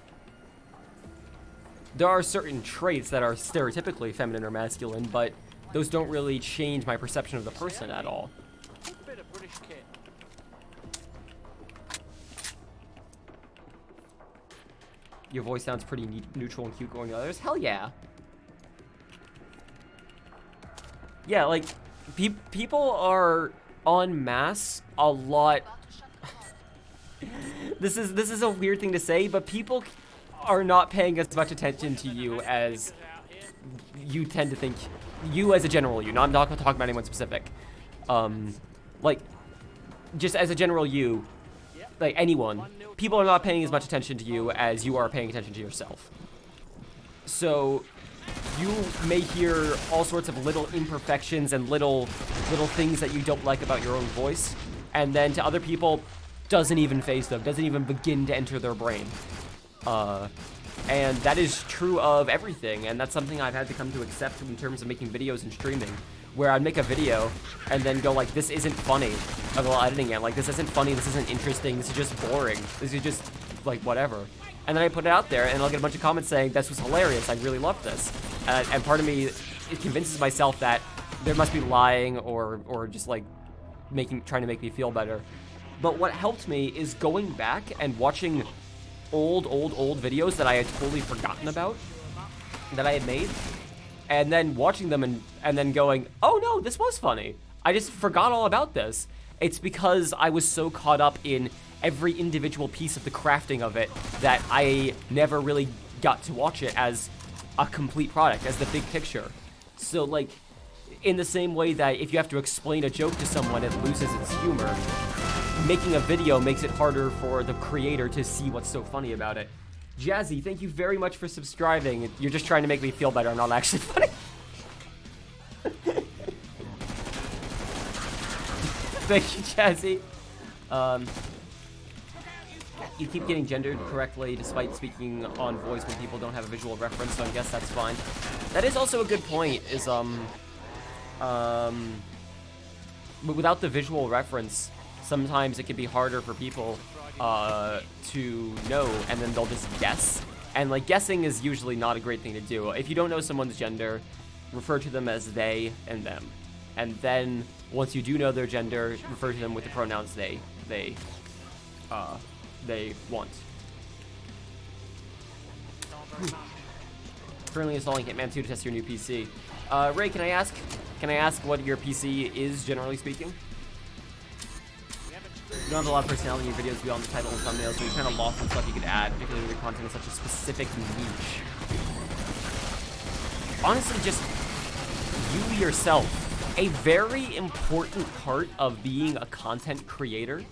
There are certain traits that are stereotypically feminine or masculine, but those don't really change my perception of the person at all. Bit of British kid. Your voice sounds pretty neutral and cute going to others. Hell yeah. Yeah, like, people are en masse a lot. This is a weird thing to say, but people are not paying as much attention to you as you tend to think. You as a general you. I'm not going to talk about anyone specific. Like, just as a general you, like anyone, people are not paying as much attention to you as you are paying attention to yourself. So you may hear all sorts of little imperfections and little things that you don't like about your own voice, and then to other people, doesn't even faze them, doesn't even begin to enter their brain. And that is true of everything, and that's something I've had to come to accept in terms of making videos and streaming, where I'd make a video and then go like, this isn't funny, while editing it, like, this isn't funny, this isn't interesting, this is just boring, this is just, like, whatever. And then I put it out there, and I'll get a bunch of comments saying, this was hilarious, I really love this. And part of me, it convinces myself that there must be lying or just, like, trying to make me feel better. But what helped me is going back and watching old videos that I had totally forgotten about, that I had made, and then watching them and then going, oh no, this was funny. I just forgot all about this. It's because I was so caught up in every individual piece of the crafting of it that I never really got to watch it as a complete product, as the big picture. So, like, in the same way that if you have to explain a joke to someone, it loses its humor, making a video makes it harder for the creator to see what's so funny about it. Jazzy, thank you very much for subscribing. You're just trying to make me feel better. I'm not actually funny. Thank you, Jazzy. You keep getting gendered correctly despite speaking on voice when people don't have a visual reference, so I guess that's fine. That is also a good point, is, but without the visual reference, sometimes it can be harder for people to know, and then they'll just guess. And, like, guessing is usually not a great thing to do. If you don't know someone's gender, refer to them as they and them. And then, once you do know their gender, refer to them with the pronouns they want. Currently installing Hitman 2 to test your new PC. Ray, can I ask what your PC is, generally speaking? You don't have a lot of personality in your videos beyond the title and thumbnails, so you're kind of lost in stuff you could add, particularly when your content is such a specific niche. Honestly, just you yourself. A very important part of being a content creator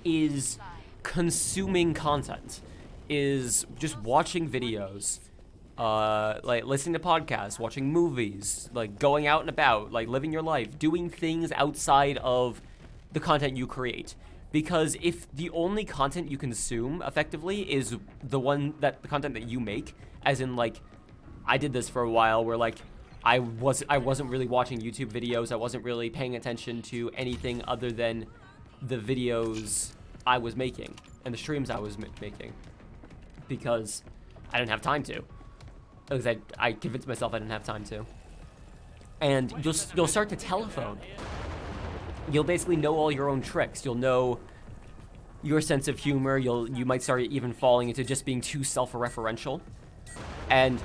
is consuming content, is just watching videos, like listening to podcasts, watching movies, like going out and about, like living your life, doing things outside of the content you create. Because if the only content you consume effectively is the content that you make, as in like I did this for a while where like I wasn't really watching YouTube videos. I wasn't really paying attention to anything other than the videos I was making and the streams I was making, because I didn't have time to. Because I convinced myself I didn't have time to. And you'll start to telephone. You'll basically know all your own tricks. You'll know your sense of humor. You might start even falling into just being too self-referential. And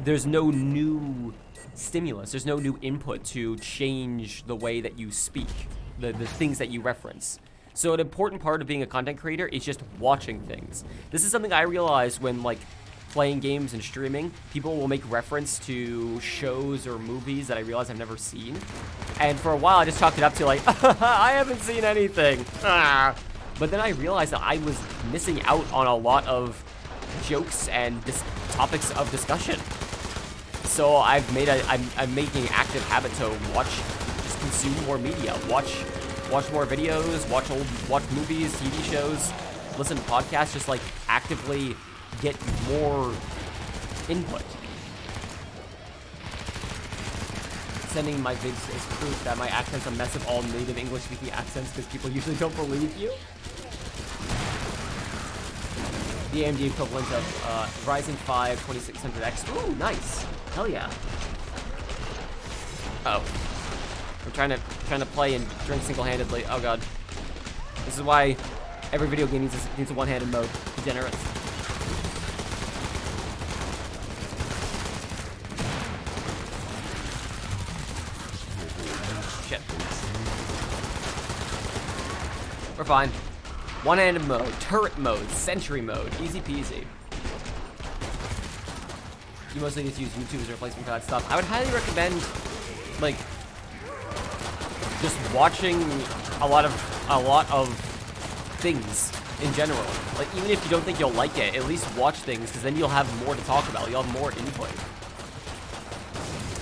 there's no new stimulus. There's no new input to change the way that you speak, the things that you reference. So an important part of being a content creator is just watching things. This is something I realized when like playing games and streaming. People will make reference to shows or movies that I realize I've never seen. And for a while I just chalked it up to like, I haven't seen anything. But then I realized that I was missing out on a lot of jokes and topics of discussion. So I'm making an active habit to just consume more media, watch more videos, watch movies, TV shows, listen to podcasts, just like actively get more input. Sending my vids is proof that my accent's a mess of all native English-speaking accents, because people usually don't believe you. The AMD equivalent of Ryzen 5 2600X. Ooh, nice. Hell yeah. Oh. I'm trying to play and drink single-handedly. Oh god. This is why every video game needs a one-handed mode. Degenerates. Shit. We're fine. One-handed mode, turret mode, sentry mode, easy peasy. You mostly just use YouTube as a replacement for that stuff. I would highly recommend, like, just watching a lot of things in general. Like, even if you don't think you'll like it, at least watch things, because then you'll have more to talk about. You'll have more input.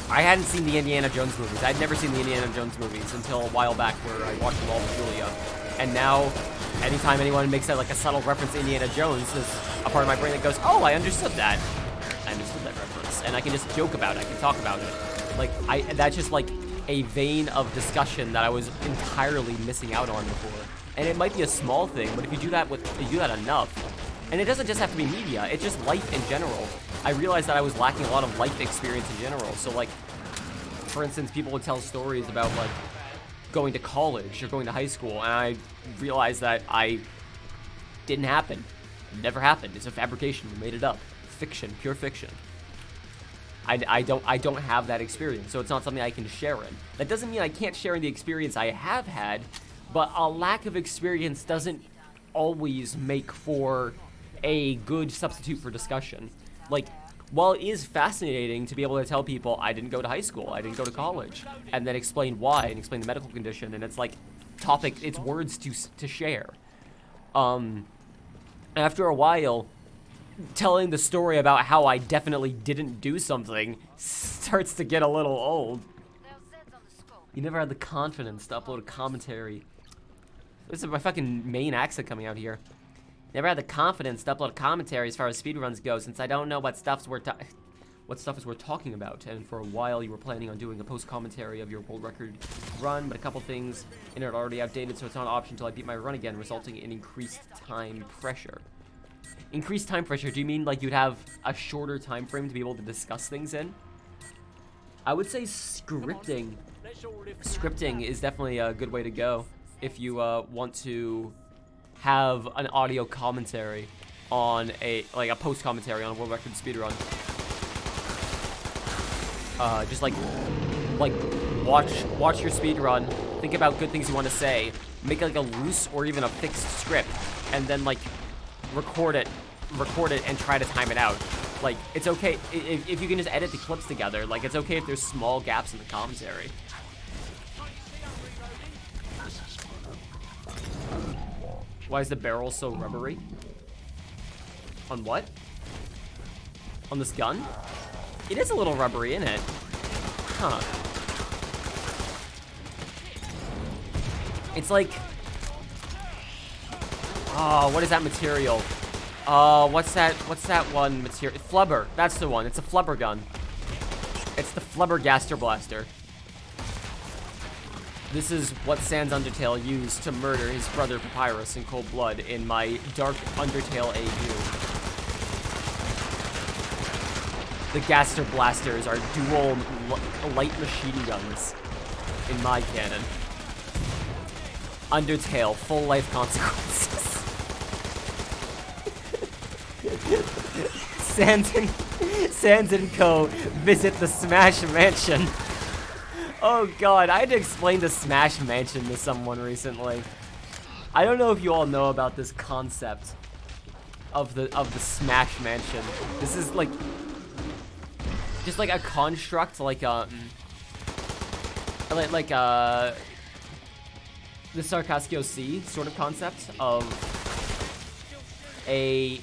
I hadn't seen the Indiana Jones movies. I'd never seen the Indiana Jones movies until a while back, where I watched them all with Julia. And now, anytime anyone makes that like a subtle reference to Indiana Jones, there's a part of my brain that goes, oh, I understood that. I understood that reference. And I can just joke about it. I can talk about it. Like, that's just like a vein of discussion that I was entirely missing out on before. And it might be a small thing, but if you do that enough, and it doesn't just have to be media, it's just life in general. I realized that I was lacking a lot of life experience in general. So like, for instance, people would tell stories about like going to college or going to high school, and I realized that didn't happen. It never happened. It's a fabrication. We made it up. Fiction, pure fiction. I don't have that experience, so it's not something I can share in. That doesn't mean I can't share in the experience I have had, but a lack of experience doesn't always make for a good substitute for discussion. Like, while it is fascinating to be able to tell people I didn't go to high school, I didn't go to college, and then explain why, and explain the medical condition, and it's like it's words to share. After a while, telling the story about how I definitely didn't do something starts to get a little old. You never had the confidence to upload a commentary. This is my fucking main accent coming out here. Never had the confidence to upload a commentary as far as speedruns go, since I don't know what stuff is worth talking about. And for a while, you were planning on doing a post-commentary of your world record run, but a couple things in it are already outdated, so it's not an option until I beat my run again, resulting in increased time pressure. Increased time pressure, do you mean like you'd have a shorter time frame to be able to discuss things in? I would say scripting is definitely a good way to go if you want to have an audio commentary on a post commentary on a world record speedrun. Just like watch your speedrun, think about good things you want to say, make like a loose or even a fixed script, and then like record it and try to time it out. Like, it's okay if you can just edit the clips together. Like, it's okay if there's small gaps in the commentary. Why is the barrel so rubbery? On what? On this gun? It is a little rubbery, isn't it? Huh. It's like... oh, what is that material? What's that one material? Flubber. That's the one. It's a flubber gun. It's the Flubbergaster Blaster. This is what Sans Undertale used to murder his brother Papyrus in cold blood in my Dark Undertale AU. The Gaster Blasters are dual light machine guns in my canon. Undertale, full life consequences. Sans and Co. visit the Smash Mansion. Oh god, I had to explain the Smash Mansion to someone recently. I don't know if you all know about this concept of the Smash Mansion. This is like just like a construct, like the Sarcascio Sea sort of concept of a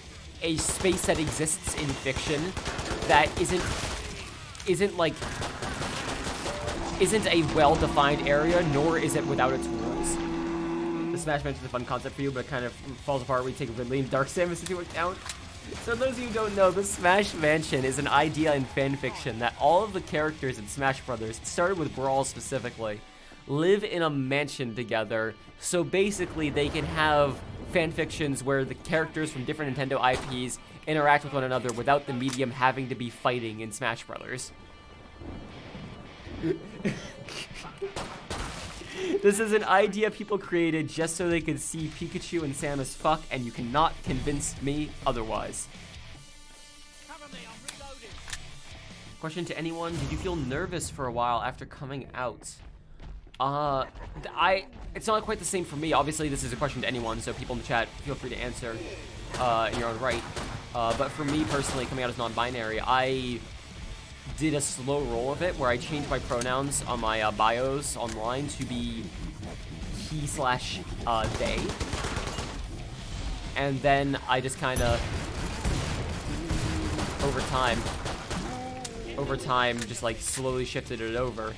space that exists in fiction that isn't a well-defined area, nor is it without its rules. The Smash Mansion is a fun concept for you, but it kind of falls apart when you take Ridley and Dark Samus into account. So those of you who don't know, the Smash Mansion is an idea in fanfiction that all of the characters in Smash Brothers, it started with Brawl specifically, live in a mansion together, so basically they can have fanfictions where the characters from different Nintendo IPs interact with one another without the medium having to be fighting in Smash Brothers. This is an idea people created just so they could see Pikachu and Samus fuck, and you cannot convince me otherwise. Question to anyone, did you feel nervous for a while after coming out? It's not quite the same for me. Obviously, this is a question to anyone, so people in the chat, feel free to answer in your own right. But for me personally, coming out as non-binary, I did a slow roll of it where I changed my pronouns on my bios online to be he/they. And then I just kind of, over time, just like slowly shifted it over.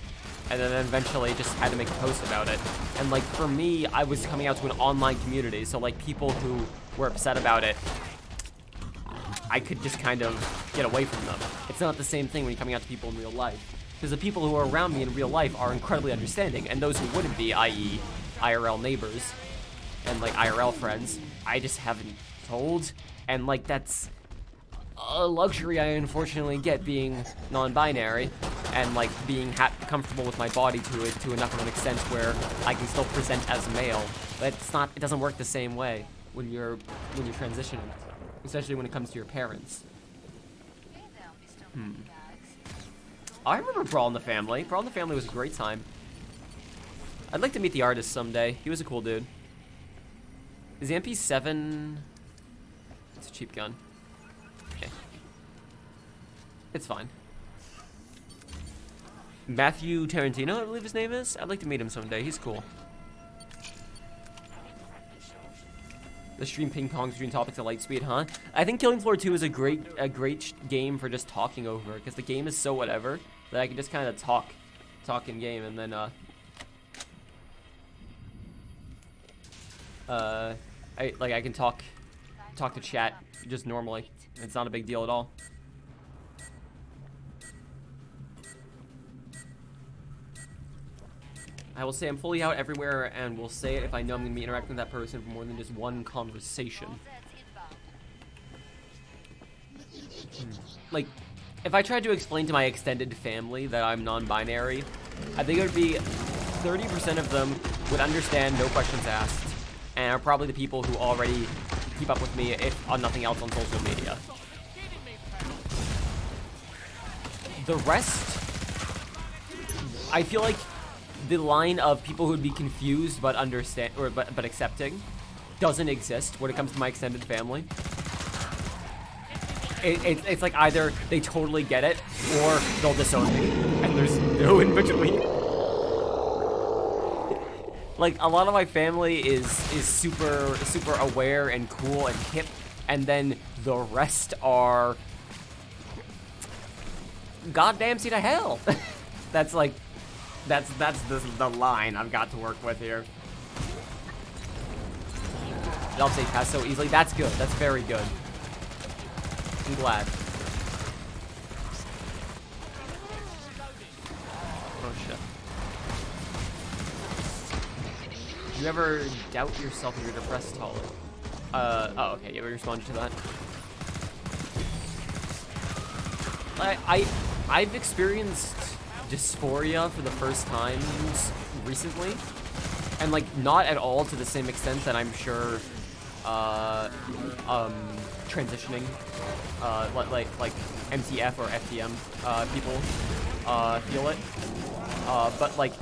And then eventually just had to make a post about it. And like for me, I was coming out to an online community, so like people who were upset about it, I could just kind of get away from them. It's not the same thing when you're coming out to people in real life. Because the people who are around me in real life are incredibly understanding, and those who wouldn't be, i.e. IRL neighbors and like IRL friends, I just haven't told. And like that's a luxury I unfortunately get being non-binary and like being comfortable with my body to enough of an extent where I can still present as male. But it doesn't work the same way when you're transitioning, especially when it comes to your parents. I remember Brawl in the Family. Brawl in the Family was a great time. I'd like to meet the artist someday. He was a cool dude. Is the MP7... It's a cheap gun. Okay. It's fine. Matthew Tarantino, I believe his name is. I'd like to meet him someday. He's cool. The stream ping pongs between topics at light speed, huh? I think Killing Floor 2 is a great game for just talking over, because the game is so whatever that I can just kind of talk in game, and then I can talk to chat just normally. It's not a big deal at all. I will say I'm fully out everywhere, and will say it if I know I'm going to be interacting with that person for more than just one conversation. Like, if I tried to explain to my extended family that I'm non-binary, I think it would be 30% of them would understand, no questions asked, and are probably the people who already keep up with me, if on nothing else, on social media. The rest, I feel like the line of people who would be confused but understand but accepting doesn't exist when it comes to my extended family. It's like either they totally get it or they'll disown me, and there's no in between. Like a lot of my family is super aware and cool and hip, and then the rest are goddamn see to hell. That's like that's the line I've got to work with here. I'll say pass so easily. That's good. That's very good. fucking glad. Oh shit. Do you ever doubt yourself if you're depressed, Holly? Oh, okay, you ever responded to that? I've experienced dysphoria for the first time recently, and like not at all to the same extent that I'm sure transitioning like MTF or FTM people feel it, but like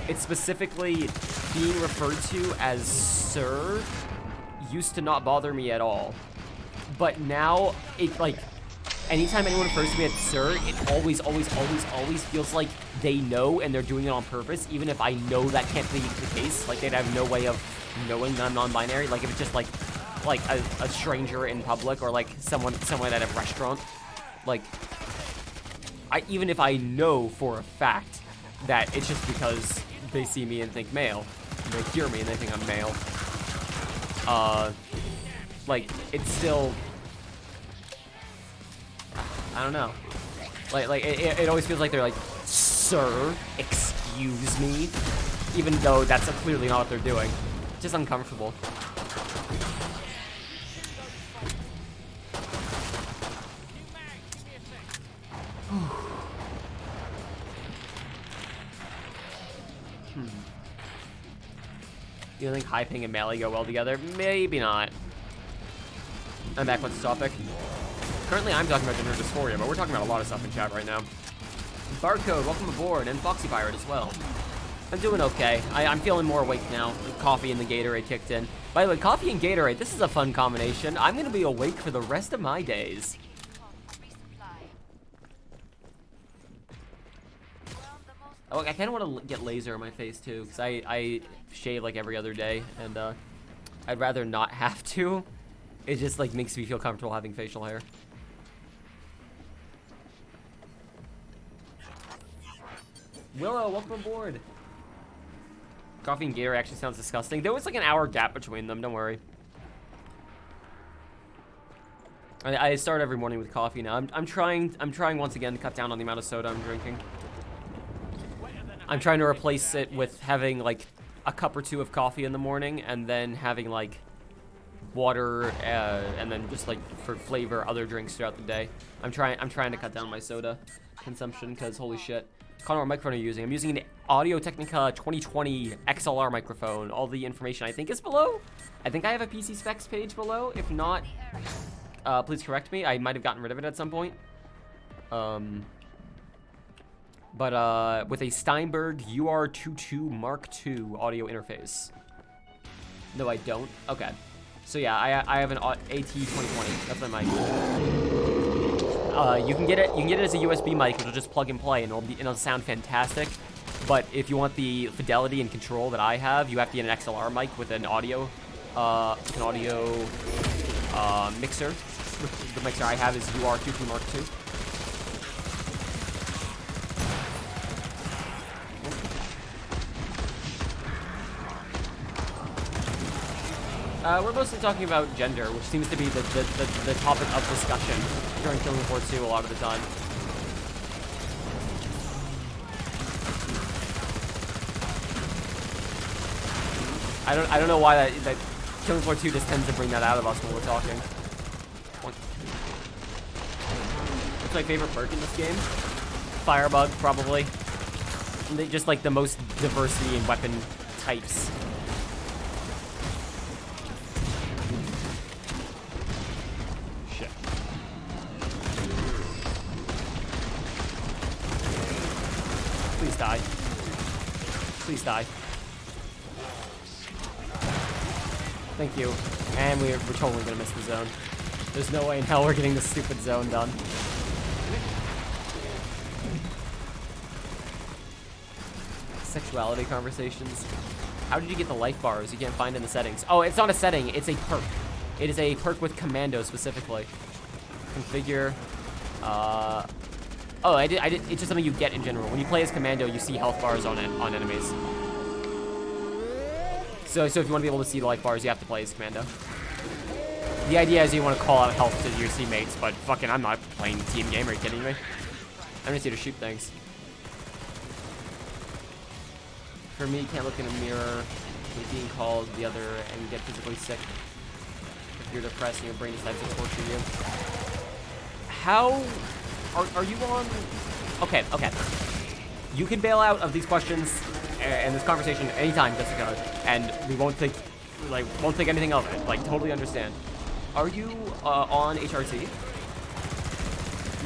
it's specifically being referred to as sir used to not bother me at all, but now it like anytime anyone refers to me as sir, it always feels like they know and they're doing it on purpose, even if I know that can't be the case. Like, they'd have no way of knowing that I'm non-binary. Like, if it's just, like a stranger in public or, like, someone at a restaurant. Like, even if I know for a fact that it's just because they see me and think male, they hear me and they think I'm male, like, it's still... I don't know. Like it always feels like they're like, sir, excuse me, even though that's clearly not what they're doing. Just uncomfortable. Do you think high ping and melee go well together? Maybe not. I'm back with the topic. Currently, I'm talking about gender dysphoria, but we're talking about a lot of stuff in chat right now. Barcode, welcome aboard, and Foxy Pirate as well. I'm doing okay. I'm feeling more awake now. Coffee and the Gatorade kicked in. By the way, coffee and Gatorade, this is a fun combination. I'm going to be awake for the rest of my days. Oh, I kind of want to get laser on my face, too, because I shave like every other day, and I'd rather not have to. It just like makes me feel comfortable having facial hair. Willow, welcome aboard. Coffee and Gator actually sounds disgusting. There was like an hour gap between them, don't worry. I start every morning with coffee now. I'm trying once again to cut down on the amount of soda I'm drinking. I'm trying to replace it with having like a cup or two of coffee in the morning and then having like water and then just like for flavor other drinks throughout the day. I'm trying to cut down my soda consumption because holy shit. Connor, what microphone are you using? I'm using an Audio-Technica 2020 XLR microphone. All the information I think is below. I think I have a PC specs page below. If not, please correct me. I might have gotten rid of it at some point. But with a Steinberg UR22 Mark II audio interface. No, I don't. Okay. So yeah, I have an AT2020. That's my mic. You can get it as a USB mic, which will just plug and play, and it'll sound fantastic. But if you want the fidelity and control that I have, you have to get an XLR mic with an audio mixer. The mixer I have is UR22 Mark II. We're mostly talking about gender, which seems to be the topic of discussion during Killing Floor 2 a lot of the time. I don't know why that Killing Floor 2 just tends to bring that out of us when we're talking. What's my favorite perk in this game? Firebug, probably. Just like the most diversity in weapon types. Please die. Please die. Thank you. And we're totally gonna miss the zone. There's no way in hell we're getting this stupid zone done. Sexuality conversations. How did you get the life bars? You can't find in the settings. Oh, it's not a setting. It's a perk. It is a perk with commando specifically. Configure. Oh, I did. It's just something you get in general. When you play as commando, you see health bars on enemies. So if you want to be able to see the life bars, you have to play as commando. The idea is you want to call out health to your teammates, but fucking, I'm not playing team game. Are you kidding me? I'm just here to shoot things. For me, can't look in a mirror, hate being called the other, and get physically sick. If you're depressed and your brain decides to torture you. How are you on? Okay. You can bail out of these questions and this conversation anytime, Jessica, and we won't think anything of it. Like, totally understand. Are you on HRT?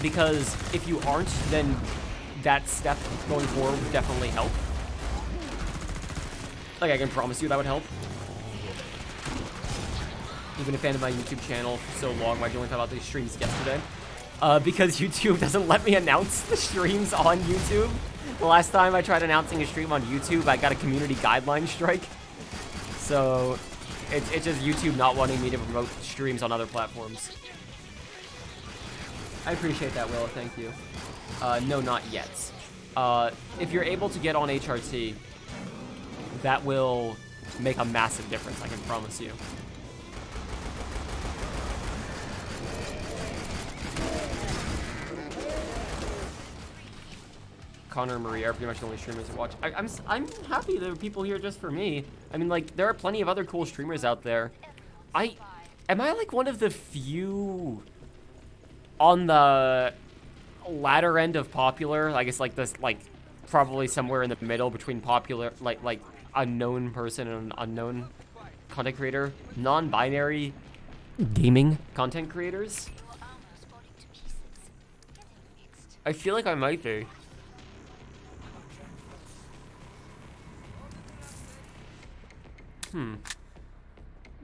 Because if you aren't, then that step going forward would definitely help. Like, I can promise you that would help. You've been a fan of my YouTube channel for so long. Why'd you only talk about these streams yesterday? Because YouTube doesn't let me announce the streams on YouTube. The last time I tried announcing a stream on YouTube, I got a community guideline strike. So, it's just YouTube not wanting me to promote streams on other platforms. I appreciate that, Willow. Thank you. No, not yet. If you're able to get on HRT, that will make a massive difference, I can promise you. Connor and Marie are pretty much the only streamers that watch. I'm happy there are people here just for me. I mean, like, there are plenty of other cool streamers out there. Am I like one of the few on the latter end of popular? I guess like this, like probably somewhere in the middle between popular, like unknown person and unknown content creator, non-binary gaming content creators. I feel like I might be.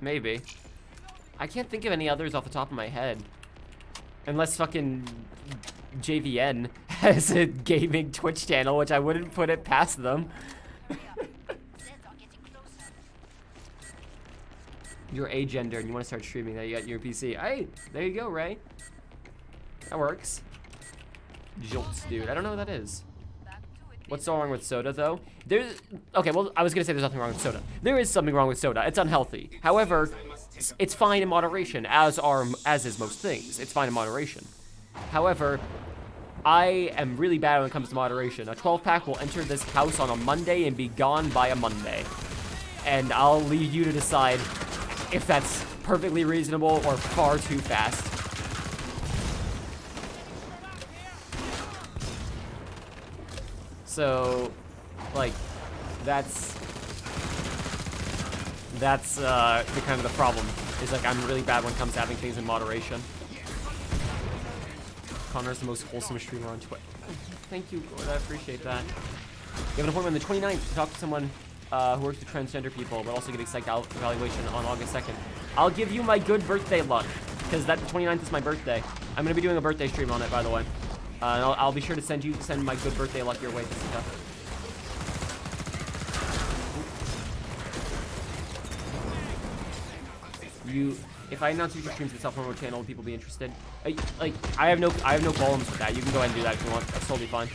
Maybe. I can't think of any others off the top of my head. Unless fucking JVN has a gaming Twitch channel, which I wouldn't put it past them. You're agender and you want to start streaming that you got your PC. Hey, there you go, Ray. That works. Jolts, dude. I don't know what that is. What's so wrong with soda, though? Okay, well, I was gonna say there's nothing wrong with soda. There is something wrong with soda. It's unhealthy. However, it's fine in moderation, as is most things. It's fine in moderation. However, I am really bad when it comes to moderation. A 12-pack will enter this house on a Monday and be gone by a Monday. And I'll leave you to decide if that's perfectly reasonable or far too fast. So, like, that's the kind of the problem. Is like I'm really bad when it comes to having things in moderation. Connor's the most wholesome streamer on Twitch. Thank you, Gord. I appreciate that. You have an appointment on the 29th to talk to someone who works with transgender people, but also get a psych evaluation on August 2nd. I'll give you my good birthday luck, because that 29th is my birthday. I'm gonna be doing a birthday stream on it, by the way. And I'll be sure to send my good birthday luck your way, Jessica. If I announce future streams to the self-promote channel, will people be interested? I have no qualms with that. You can go ahead and do that if you want. That's totally fine.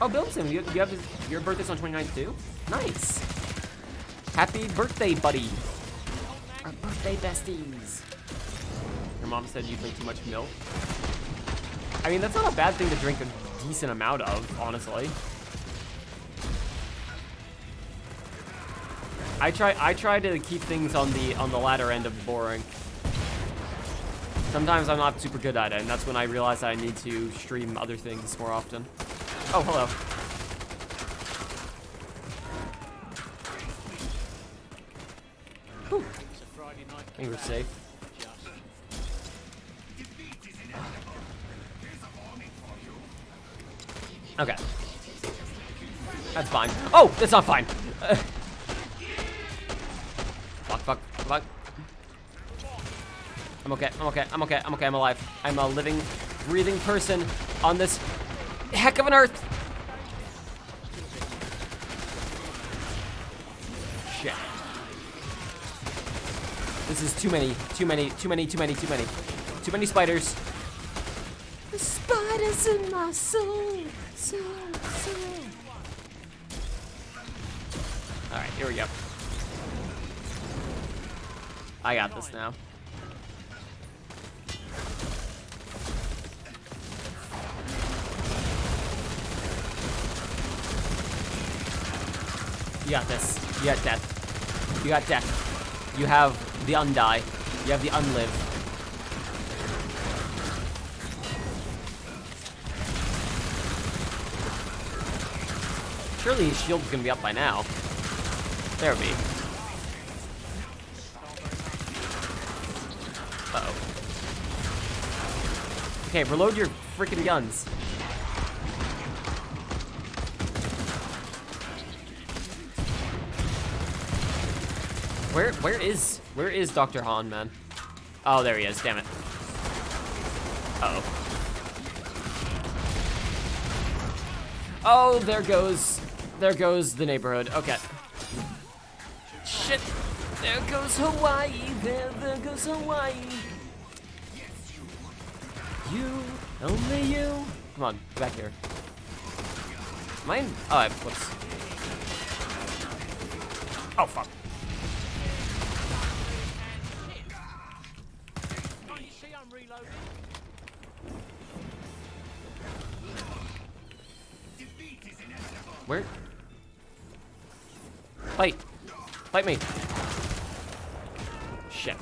Oh, Billson, you have your birthday's on 29th too? Nice. Happy birthday, buddy. Our birthday besties. Your mom said you drink too much milk. I mean, that's not a bad thing to drink a decent amount of, honestly. I try to keep things on the latter end of boring. Sometimes I'm not super good at it, and that's when I realize that I need to stream other things more often. Oh, hello. Whew. I think we're safe. Okay. That's fine. Oh, that's not fine. Fuck. I'm okay, I'm alive. I'm a living, breathing person on this heck of an earth. Shit. This is too many spiders. The spiders in my soul. Alright, here we go. I got this now. You got this. You got death. You got death. You have the undie. You have the unlive. Surely his shield's gonna be up by now. There it be. Uh-oh. Okay, reload your freaking guns. Where is Dr. Han, man? Oh, there he is, damn it. Uh-oh. Oh, there goes the neighborhood. Okay. Shit. There goes Hawaii. There goes Hawaii. You, only you. Come on, back here. Mine. Oh, whoops. Oh, fuck. Where? Fight! Fight me! Shit.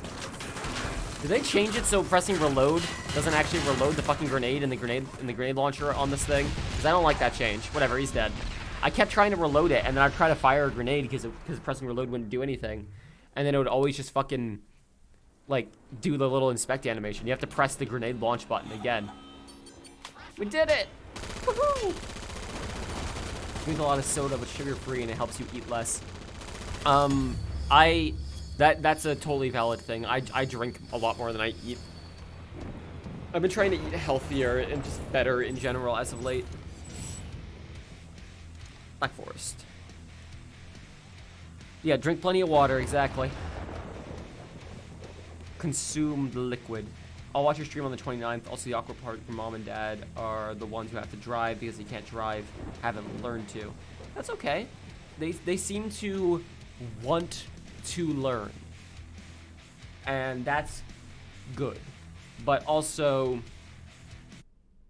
Did they change it so pressing reload doesn't actually reload the fucking grenade and the grenade launcher on this thing? Because I don't like that change. Whatever, he's dead. I kept trying to reload it, and then I'd try to fire a grenade because pressing reload wouldn't do anything. And then it would always just fucking, like, do the little inspect animation. You have to press the grenade launch button again. We did it! Woohoo! Drink a lot of soda, but sugar-free, and it helps you eat less. That's a totally valid thing. I drink a lot more than I eat. I've been trying to eat healthier and just better in general as of late. Black Forest. Yeah, drink plenty of water, exactly. Consume the liquid. I'll watch your stream on the 29th. Also, the awkward part, your mom and dad are the ones who have to drive because they can't drive, haven't learned to. That's okay. They seem to want to learn. And that's good. But also,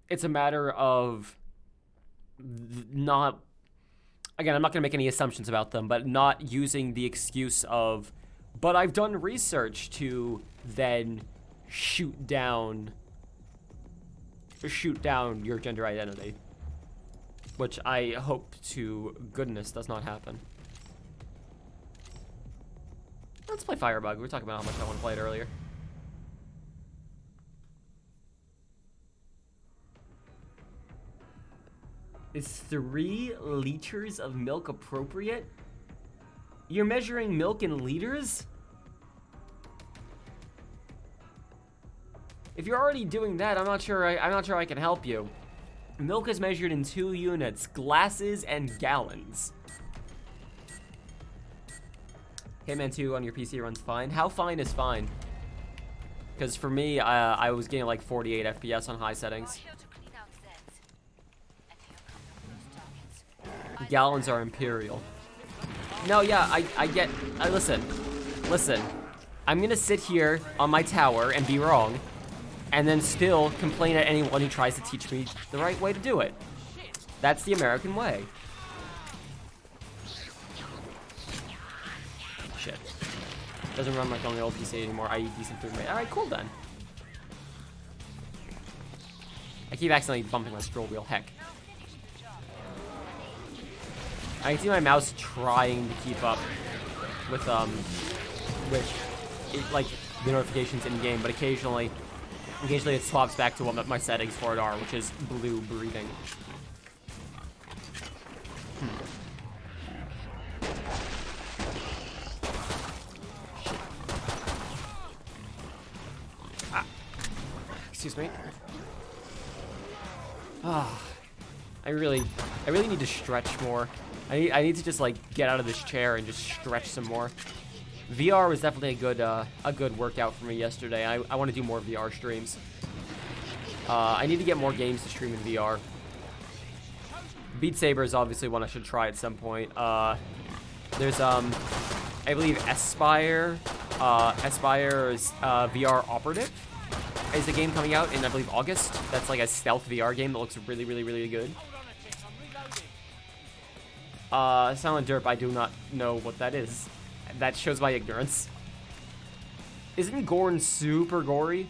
it's a matter of not... Again, I'm not going to make any assumptions about them, but not using the excuse of, but I've done research to then shoot down your gender identity, which I hope to goodness does not happen. Let's play Firebug. We were talking about how much I want to play it earlier. Is 3 liters of milk appropriate? You're measuring milk in liters? If you're already doing that, I'm not sure I can help you. Milk is measured in 2 units, glasses and gallons. Hitman 2 on your PC runs fine. How fine is fine? Because for me, I was getting like 48 FPS on high settings. Gallons are imperial. No, yeah, I get... listen. I'm gonna sit here on my tower and be wrong, and then still complain at anyone who tries to teach me the right way to do it. That's the American way. Shit. Doesn't run like on the old PC anymore. I eat decent food. Alright, cool then. I keep accidentally bumping my scroll wheel. Heck. I can see my mouse trying to keep up with like the notifications in game, but occasionally it swaps back to what my settings for it are, which is blue breathing. Excuse me. I really need to stretch more. I need to just like get out of this chair and just stretch some more. VR was definitely a good workout for me yesterday. I want to do more VR streams. I need to get more games to stream in VR. Beat Saber is obviously one I should try at some point. There's I believe Aspire Aspire's VR Operative is a game coming out in, I believe, August. That's like a stealth VR game that looks really, really, really good. Silent Derp, I do not know what that is. That shows my ignorance. Isn't Gorn super gory?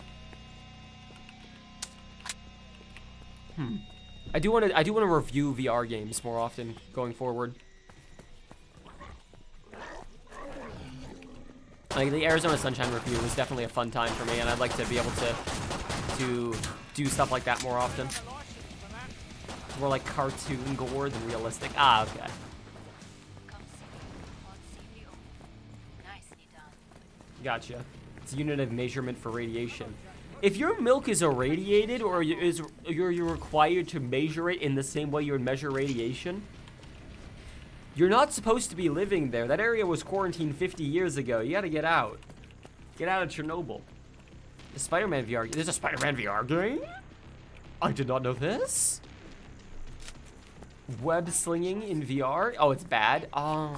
I do want to review VR games more often going forward. Like the Arizona Sunshine review was definitely a fun time for me, and I'd like to be able to do stuff like that more often. More like cartoon gore than realistic. Ah, okay. Gotcha. It's a unit of measurement for radiation. If your milk is irradiated, or you're required to measure it in the same way you would measure radiation, you're not supposed to be living there. That area was quarantined 50 years ago. You gotta get out. Get out of Chernobyl. The Spider-Man VR. There's a Spider-Man VR game? I did not know this. Web slinging in VR? Oh, it's bad? Oh.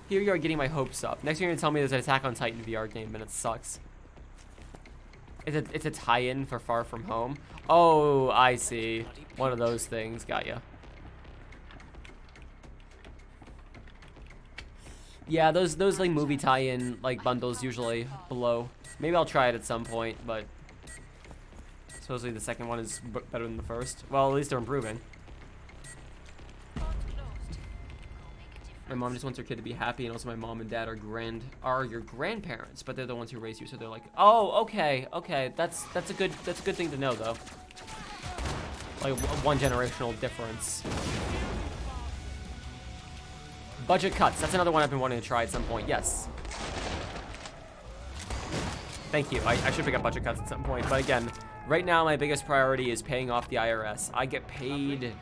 Here you are getting my hopes up. Next you're gonna tell me there's an Attack on Titan VR game and it sucks. It's a tie-in for Far From Home. Oh, I see. One of those things. Got ya. Yeah, those like movie tie-in like bundles usually below. Maybe I'll try it at some point, but supposedly the second one is better than the first. Well, at least they're improving. My mom just wants her kid to be happy, and also my mom and dad are your grandparents, but they're the ones who raised you, so they're like, oh, okay, that's a good thing to know though. Like one generational difference. Budget cuts. That's another one I've been wanting to try at some point. Yes. Thank you. I should pick up budget cuts at some point, but again, right now my biggest priority is paying off the IRS. I get paid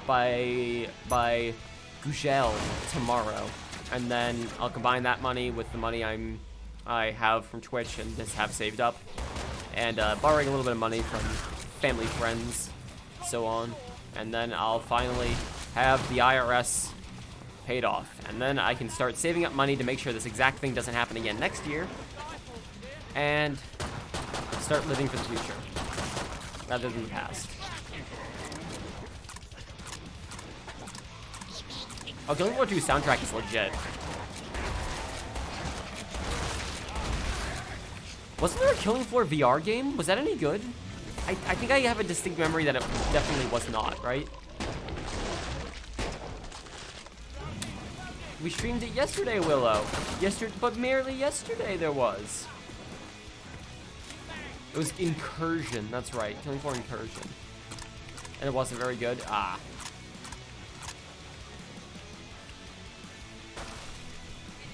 by Gugel tomorrow, and then I'll combine that money with the money I have from Twitch and just have saved up, and borrowing a little bit of money from family, friends, so on, and then I'll finally have the IRS paid off, and then I can start saving up money to make sure this exact thing doesn't happen again next year, and start living for the future rather than the past. Oh, Killing Floor 2 soundtrack is legit. Wasn't there a Killing Floor VR game? Was that any good? I think I have a distinct memory that it definitely was not, right? We streamed it yesterday, Willow. But merely yesterday there was. It was Incursion, that's right. Killing Floor Incursion. And it wasn't very good. Ah.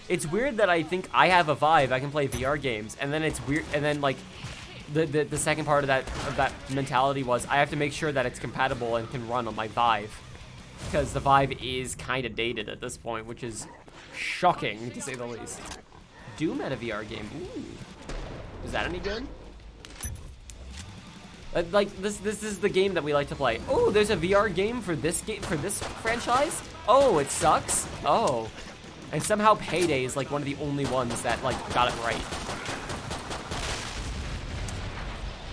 It's weird that I think I have a Vive, I can play VR games, and then it's weird, and then like the second part of that mentality was I have to make sure that it's compatible and can run on my Vive, because the Vive is kind of dated at this point, which is shocking to say the least. Doom had a VR game. Ooh. Is that any good? Like this is the game that we like to play. Oh, there's a VR game for this franchise. Oh, it sucks. Oh. And somehow Payday is like one of the only ones that like got it right.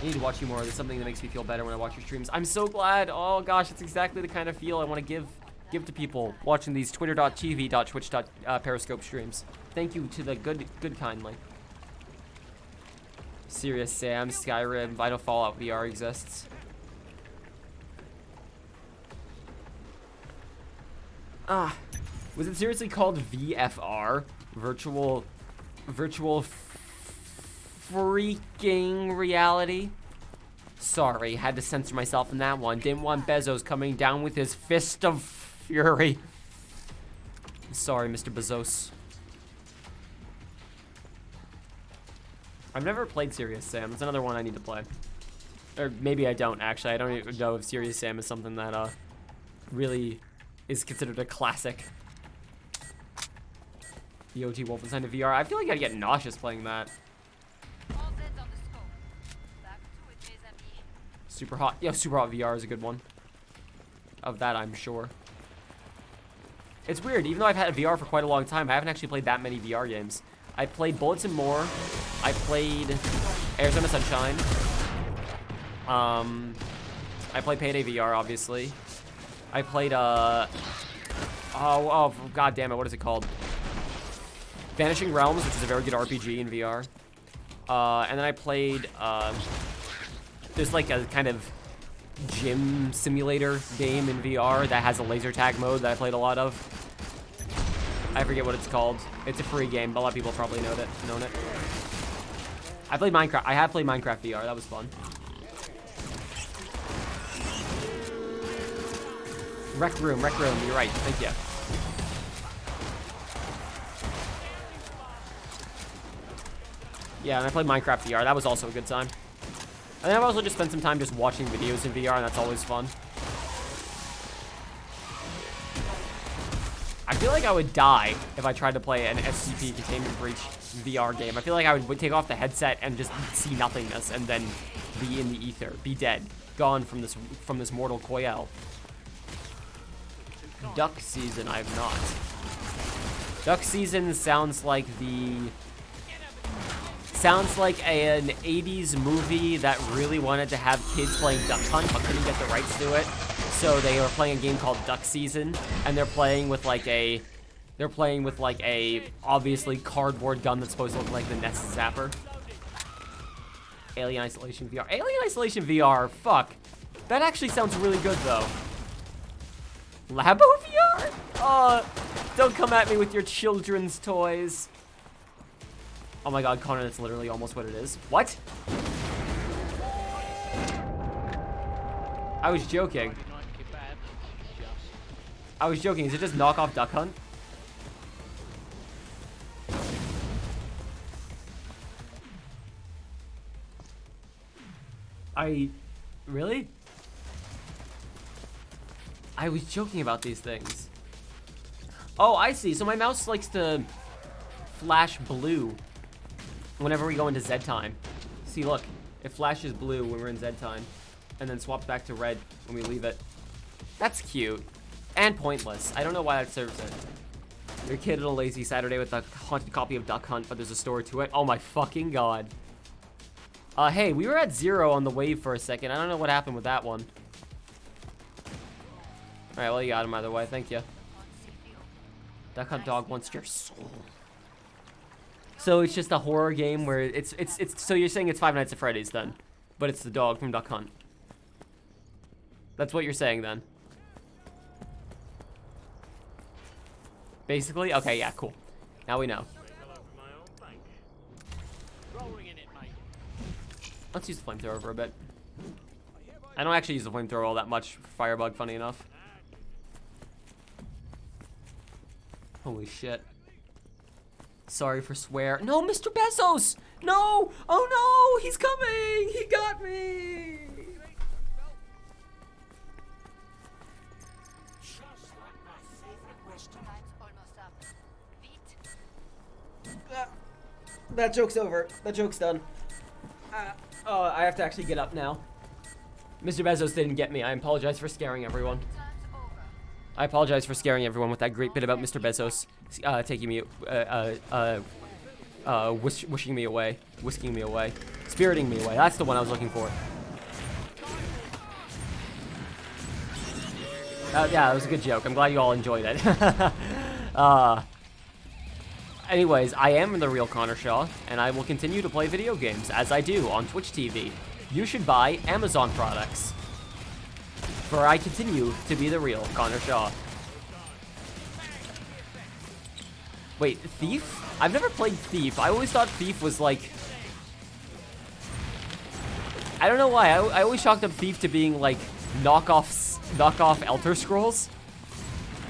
I need to watch you more. There's something that makes me feel better when I watch your streams. I'm so glad. Oh gosh, it's exactly the kind of feel I want to give to people watching these twitter.tv.twitch.periscope streams. Thank you to the good kindly. Serious Sam, Skyrim, Vital Fallout VR exists. Ah. Was it seriously called VFR? Virtual freaking reality? Sorry, had to censor myself in that one. Didn't want Bezos coming down with his fist of fury. Sorry, Mr. Bezos. I've never played Serious Sam. It's another one I need to play. Or maybe I don't, actually. I don't even know if Serious Sam is something that really is considered a classic. The OG Wolfenstein to VR. I feel like I'd get nauseous playing that. Super Hot. Yeah, Super Hot VR is a good one. Of that, I'm sure. It's weird. Even though I've had VR for quite a long time, I haven't actually played that many VR games. I played Bullets and More. I played Arizona Sunshine. I played Payday VR, obviously. I played, oh, god damn it, what is it called? Vanishing Realms, which is a very good RPG in VR. And then I played, there's like a kind of gym simulator game in VR that has a laser tag mode that I played a lot of. I forget what it's called. It's a free game, but a lot of people probably known it. I played Minecraft. I have played Minecraft VR. That was fun. Rec room. You're right. Thank you. Yeah, and I played Minecraft VR. That was also a good time. And then I've also just spent some time just watching videos in VR, and that's always fun. I feel like I would die if I tried to play an SCP Containment Breach VR game. I feel like I would take off the headset and just see nothingness and then be in the ether, be dead, gone from this mortal coil. Duck Season, I have not. Duck Season sounds like an 80s movie that really wanted to have kids playing Duck Hunt but couldn't get the rights to it. So they were playing a game called Duck Season, and they're playing with like a obviously cardboard gun that's supposed to look like the Nest Zapper. Alien Isolation VR. Alien Isolation VR, fuck. That actually sounds really good though. Labo VR? Don't come at me with your children's toys. Oh my god, Connor, that's literally almost what it is. What? I was joking. Is it just knockoff Duck Hunt? Really? I was joking about these things. Oh, I see. So my mouse likes to flash blue whenever we go into Z time. See, look. It flashes blue when we're in Z time. And then swaps back to red when we leave it. That's cute. And pointless. I don't know why that serves it. Your kid on a lazy Saturday with a haunted copy of Duck Hunt, but there's a story to it. Oh my fucking god. Hey, we were at 0 on the wave for a second. I don't know what happened with that one. Alright, well, you got him either way. Thank you. Duck Hunt dog wants your soul. So it's just a horror game where it's so you're saying it's Five Nights at Freddy's then, but it's the dog from Duck Hunt. That's what you're saying then. Basically? Okay, yeah, cool. Now we know. Let's use the flamethrower for a bit. I don't actually use the flamethrower all that much for Firebug, funny enough. Holy shit. Sorry for swear. No, Mr. Bezos! No! Oh no! He's coming! He got me! That joke's over. That joke's done. Oh, I have to actually get up now. Mr. Bezos didn't get me. I apologize for scaring everyone. I apologize for scaring everyone with that great bit about Mr. Bezos taking me, wishing me away, whisking me away, spiriting me away. That's the one I was looking for. Yeah, it was a good joke. I'm glad you all enjoyed it. Anyways, I am the real Connor Shaw, and I will continue to play video games, as I do on Twitch TV. You should buy Amazon products. For I continue to be the real Connor Shaw. Wait, Thief? I've never played Thief. I always thought Thief was like... I don't know why. I always chalked up Thief to being like knockoff Elder Scrolls.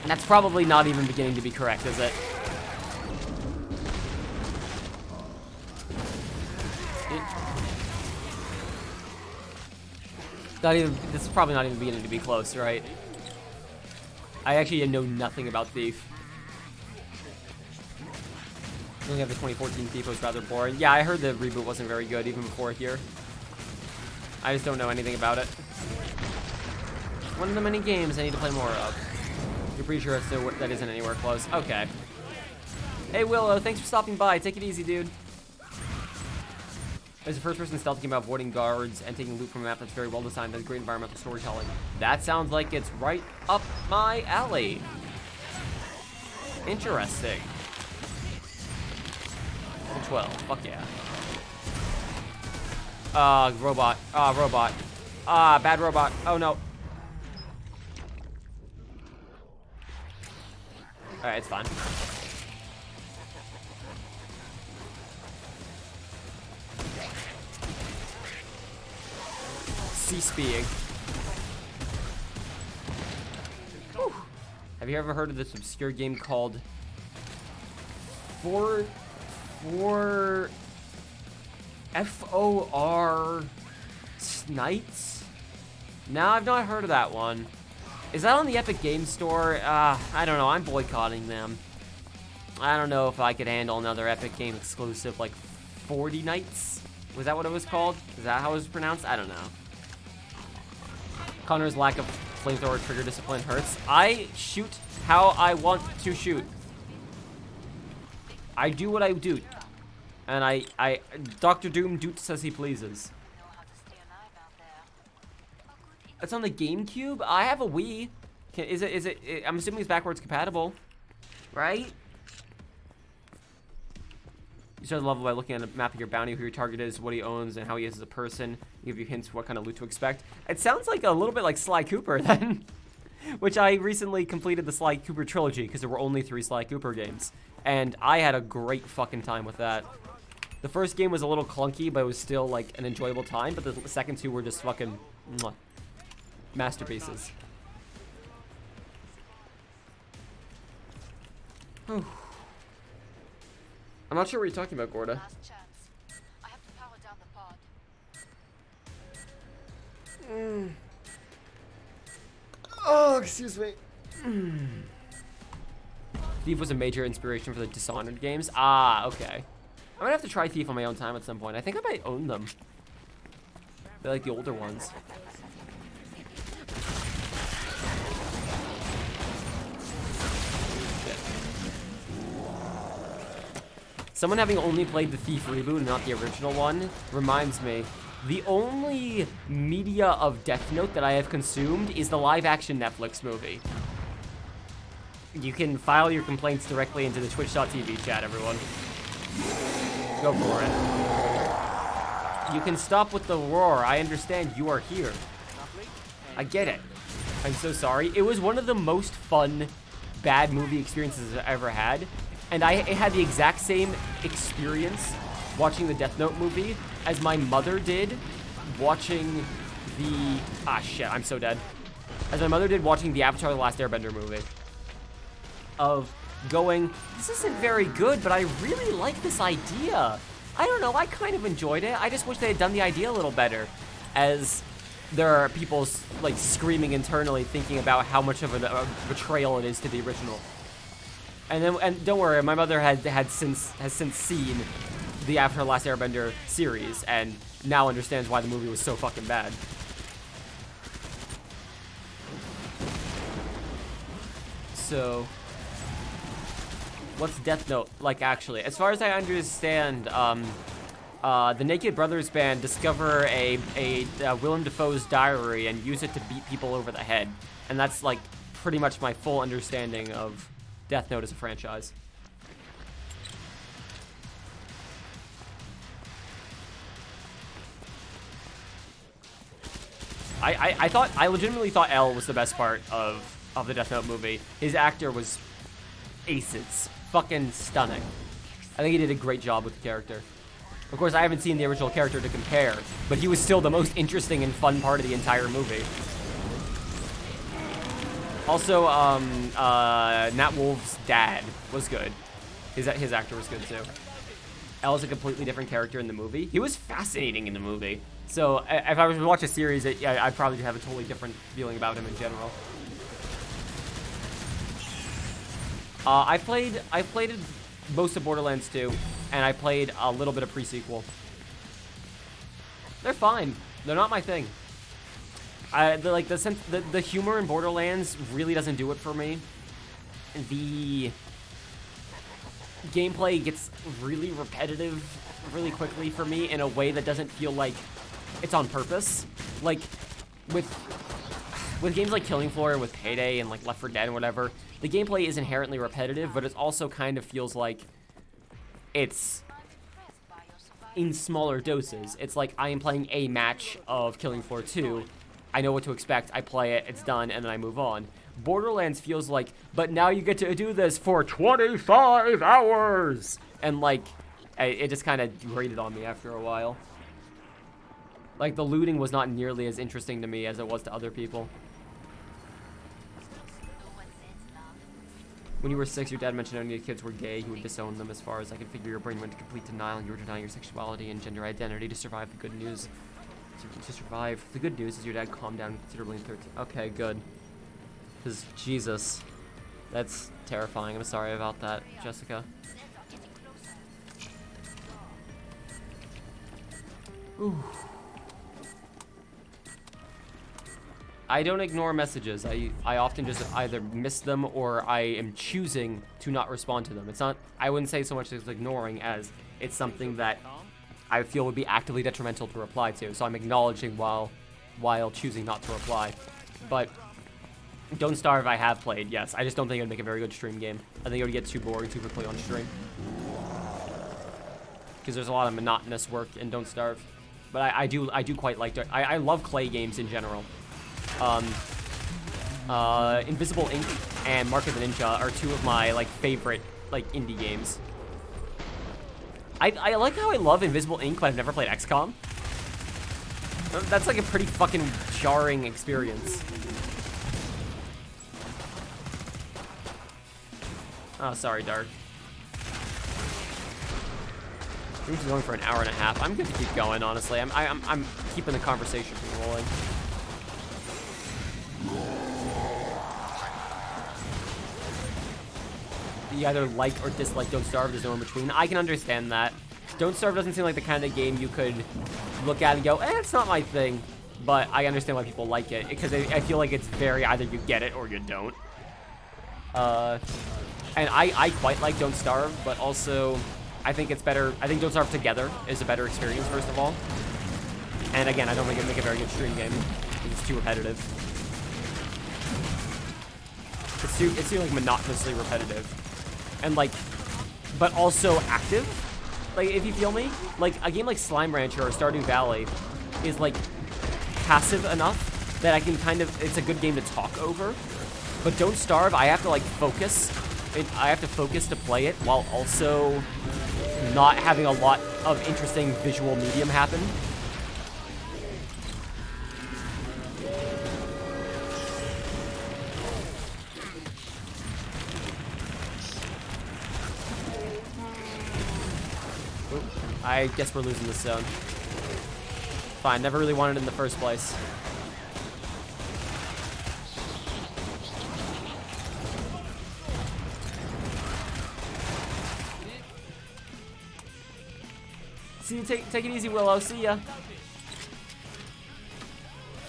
And that's probably not even beginning to be correct, is it? This is probably not even beginning to be close, right? I actually know nothing about Thief. I only have the 2014 Thief, was rather boring. Yeah, I heard the reboot wasn't very good even before here. I just don't know anything about it. One of the many games I need to play more of. You're pretty sure that isn't anywhere close. Okay. Hey, Willow, thanks for stopping by. Take it easy, dude. As a first-person stealth game about avoiding guards and taking loot from a map that's very well designed, has great environmental storytelling. That sounds like it's right up my alley. Interesting. 12. Fuck yeah. Robot. Robot. Bad robot. Oh no. Alright, it's fine. Speeing. Have you ever heard of this obscure game called FOR Nights? No, I've not heard of that one. Is that on the Epic Games Store? I don't know. I'm boycotting them. I don't know if I could handle another Epic Game exclusive like 40 Nights. Was that what it was called? Is that how it was pronounced? I don't know. Connor's lack of flamethrower trigger discipline hurts. I shoot how I want to shoot. I do what I do. And Dr. Doom doots as he pleases. It's on the GameCube? I have a Wii. Is it, I'm assuming it's backwards compatible. Right? You start the level by looking at a map of your bounty, who your target is, what he owns, and how he is as a person. Give you hints what kind of loot to expect. It sounds like a little bit like Sly Cooper then. Which I recently completed the Sly Cooper trilogy because there were only 3 Sly Cooper games. And I had a great fucking time with that. The first game was a little clunky, but it was still like an enjoyable time. But the second 2 were just fucking mwah, masterpieces. Whew. I'm not sure what you're talking about, Gorda. Last chance. I have to power down the pod. Oh, excuse me. Thief was a major inspiration for the Dishonored games. Ah, okay. I'm gonna have to try Thief on my own time at some point. I think I might own them. They're like the older ones. Someone having only played the Thief reboot and not the original one reminds me, the only media of Death Note that I have consumed is the live-action Netflix movie. You can file your complaints directly into the twitch.tv chat, everyone. Go for it. You can stop with the roar. I understand you are here. I get it. I'm so sorry. It was one of the most fun bad movie experiences I've ever had. And I had the exact same experience watching the Death Note movie as my mother did watching the... Ah, shit, I'm so dead. As my mother did watching the Avatar: The Last Airbender movie. Of going, this isn't very good, but I really like this idea. I don't know, I kind of enjoyed it. I just wish they had done the idea a little better. As there are people like screaming internally thinking about how much of a betrayal it is to the original. And don't worry, my mother has since seen the Avatar: The Last Airbender series and now understands why the movie was so fucking bad. So, what's Death Note like actually? As far as I understand, the Naked Brothers band discover a Willem Dafoe's diary and use it to beat people over the head, and that's like pretty much my full understanding of Death Note as a franchise. I legitimately thought L was the best part of the Death Note movie. His actor was aces. Fucking stunning. I think he did a great job with the character. Of course, I haven't seen the original character to compare, but he was still the most interesting and fun part of the entire movie. Also, Nat Wolf's dad was good. His actor was good too. L is a completely different character in the movie. He was fascinating in the movie. So if I was to watch a series, I'd probably have a totally different feeling about him in general. I played most of Borderlands 2, and I played a little bit of pre-sequel. They're fine. They're not my thing. The humor in Borderlands really doesn't do it for me. gameplay gets really repetitive really quickly for me in a way that doesn't feel like it's on purpose. Like, with games like Killing Floor, with Payday, and like Left 4 Dead and whatever, the gameplay is inherently repetitive, but it also kind of feels like it's in smaller doses. It's like I am playing a match of Killing Floor 2. I know what to expect. I play it, it's done, and then I move on. Borderlands feels like, but now you get to do this for 25 hours! And like, it just kind of grated on me after a while. Like, the looting was not nearly as interesting to me as it was to other people. When you were 6, your dad mentioned only kids were gay. You would disown them. As far as I could figure, your brain went to complete denial. You were denying your sexuality and gender identity to survive the good news. To survive. The good news is your dad calmed down considerably in 13. Okay, good. Because, Jesus. That's terrifying. I'm sorry about that, Jessica. Ooh. I don't ignore messages. I often just either miss them or I am choosing to not respond to them. It's not, I wouldn't say so much as ignoring as it's something that I feel would be actively detrimental to reply to. So I'm acknowledging while choosing not to reply. But Don't Starve I have played, yes. I just don't think it would make a very good stream game. I think it would get too boring too quickly on stream. Because there's a lot of monotonous work in Don't Starve. But I do quite like it. I love clay games in general. Invisible Ink and Mark of the Ninja are two of my like favorite like indie games. I like how I love Invisible Ink, but I've never played XCOM. That's like a pretty fucking jarring experience. Oh, sorry, Dark. Stream's going for an hour and a half. I'm good to keep going, honestly. I'm keeping the conversation rolling. You either like or dislike Don't Starve, there's no in between. I can understand that. Don't Starve doesn't seem like the kind of game you could look at and go, it's not my thing. But I understand why people like it, because I feel like it's very either you get it or you don't. And I quite like Don't Starve, but also I think it's better. I think Don't Starve together is a better experience, first of all. And again, I don't think it'd make a very good stream game. It's too repetitive. It's too like monotonously repetitive. And like, but also active. Like, if you feel me, like a game like Slime Rancher or Stardew Valley is like passive enough that I can kind of, it's a good game to talk over. But Don't Starve, I have to like focus. I have to focus to play it while also not having a lot of interesting visual medium happen. I guess we're losing this zone. Fine, never really wanted it in the first place. See you, take it easy, Willow. See ya.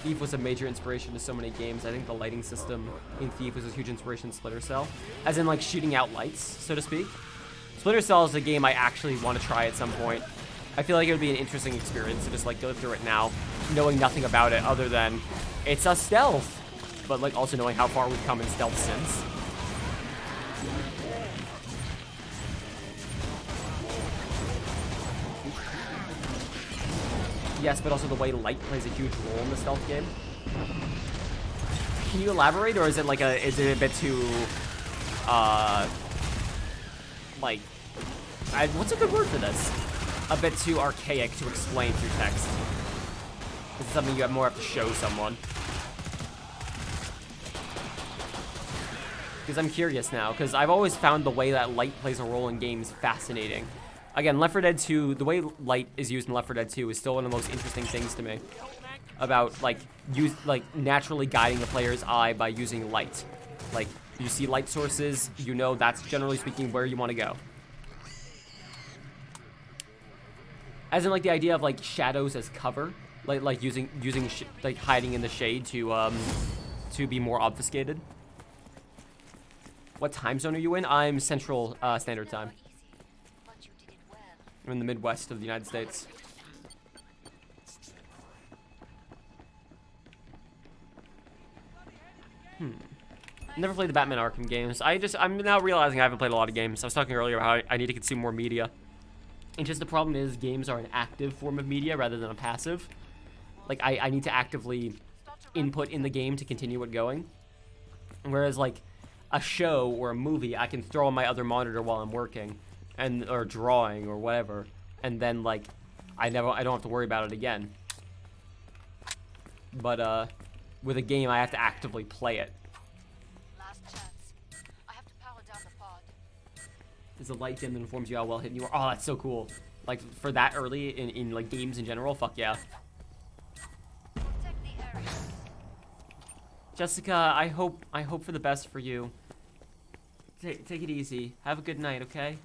Thief was a major inspiration to so many games. I think the lighting system in Thief was a huge inspiration to Splinter Cell. As in, like, shooting out lights, so to speak. Splinter Cell is a game I actually want to try at some point. I feel like it would be an interesting experience to just, like, go through it now, knowing nothing about it other than it's a stealth. But, like, also knowing how far we've come in stealth since. Yes, but also the way light plays a huge role in the stealth game. Can you elaborate, or is it like is it a bit too, like, what's a good word for this? A bit too archaic to explain through text. This is something you more have to show someone. Because I'm curious now, because I've always found the way that light plays a role in games fascinating. Again, Left 4 Dead 2, the way light is used in Left 4 Dead 2 is still one of the most interesting things to me. About, like, naturally guiding the player's eye by using light. Like, you see light sources, you know that's, generally speaking, where you want to go. As in, like, the idea of, like, shadows as cover. Like using like, hiding in the shade to be more obfuscated. What time zone are you in? I'm Central Standard Time. I'm in the Midwest of the United States. Never played the Batman Arkham games. I'm now realizing I haven't played a lot of games. I was talking earlier about how I need to consume more media. And just the problem is games are an active form of media rather than a passive. Like, I need to actively input in the game to continue it going. Whereas, like, a show or a movie, I can throw on my other monitor while I'm working. Or drawing or whatever. And then, like, I don't have to worry about it again. But, with a game, I have to actively play it. Last chance. I have to power down the pod. There's a light dim that informs you how well hidden you are. Oh, that's so cool. Like, for that early in like, games in general, fuck yeah. Protect the area. Jessica, I hope for the best for you. Take it easy. Have a good night, okay?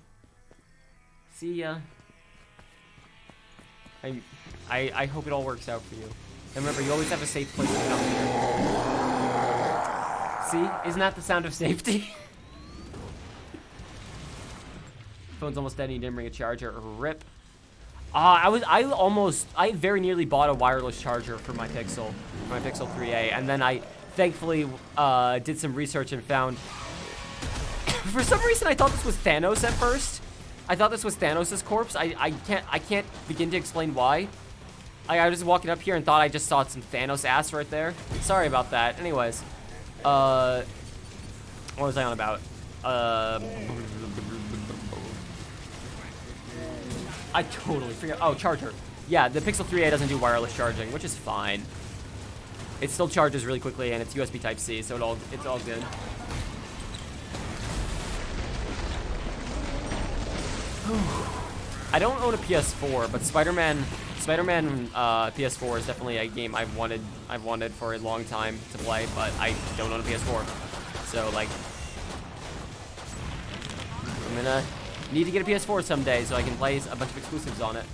See ya. I hope it all works out for you. And remember, you always have a safe place to come here. See? Isn't that the sound of safety? Phone's almost dead and you didn't bring a charger. Rip. I very nearly bought a wireless charger for my Pixel 3a, and then I thankfully did some research and found for some reason I thought this was Thanos at first. I thought this was Thanos' corpse. I can't begin to explain why. I was just walking up here and thought I just saw some Thanos ass right there. Sorry about that. Anyways, what was I on about? I totally forget. Oh, charger. Yeah, the Pixel 3a doesn't do wireless charging, which is fine. It still charges really quickly, and it's USB Type-C, so it's all good. I don't own a PS4, but Spider-Man PS4 is definitely a game I've wanted for a long time to play, but I don't own a PS4. So, like, I'm gonna need to get a PS4 someday so I can play a bunch of exclusives on it.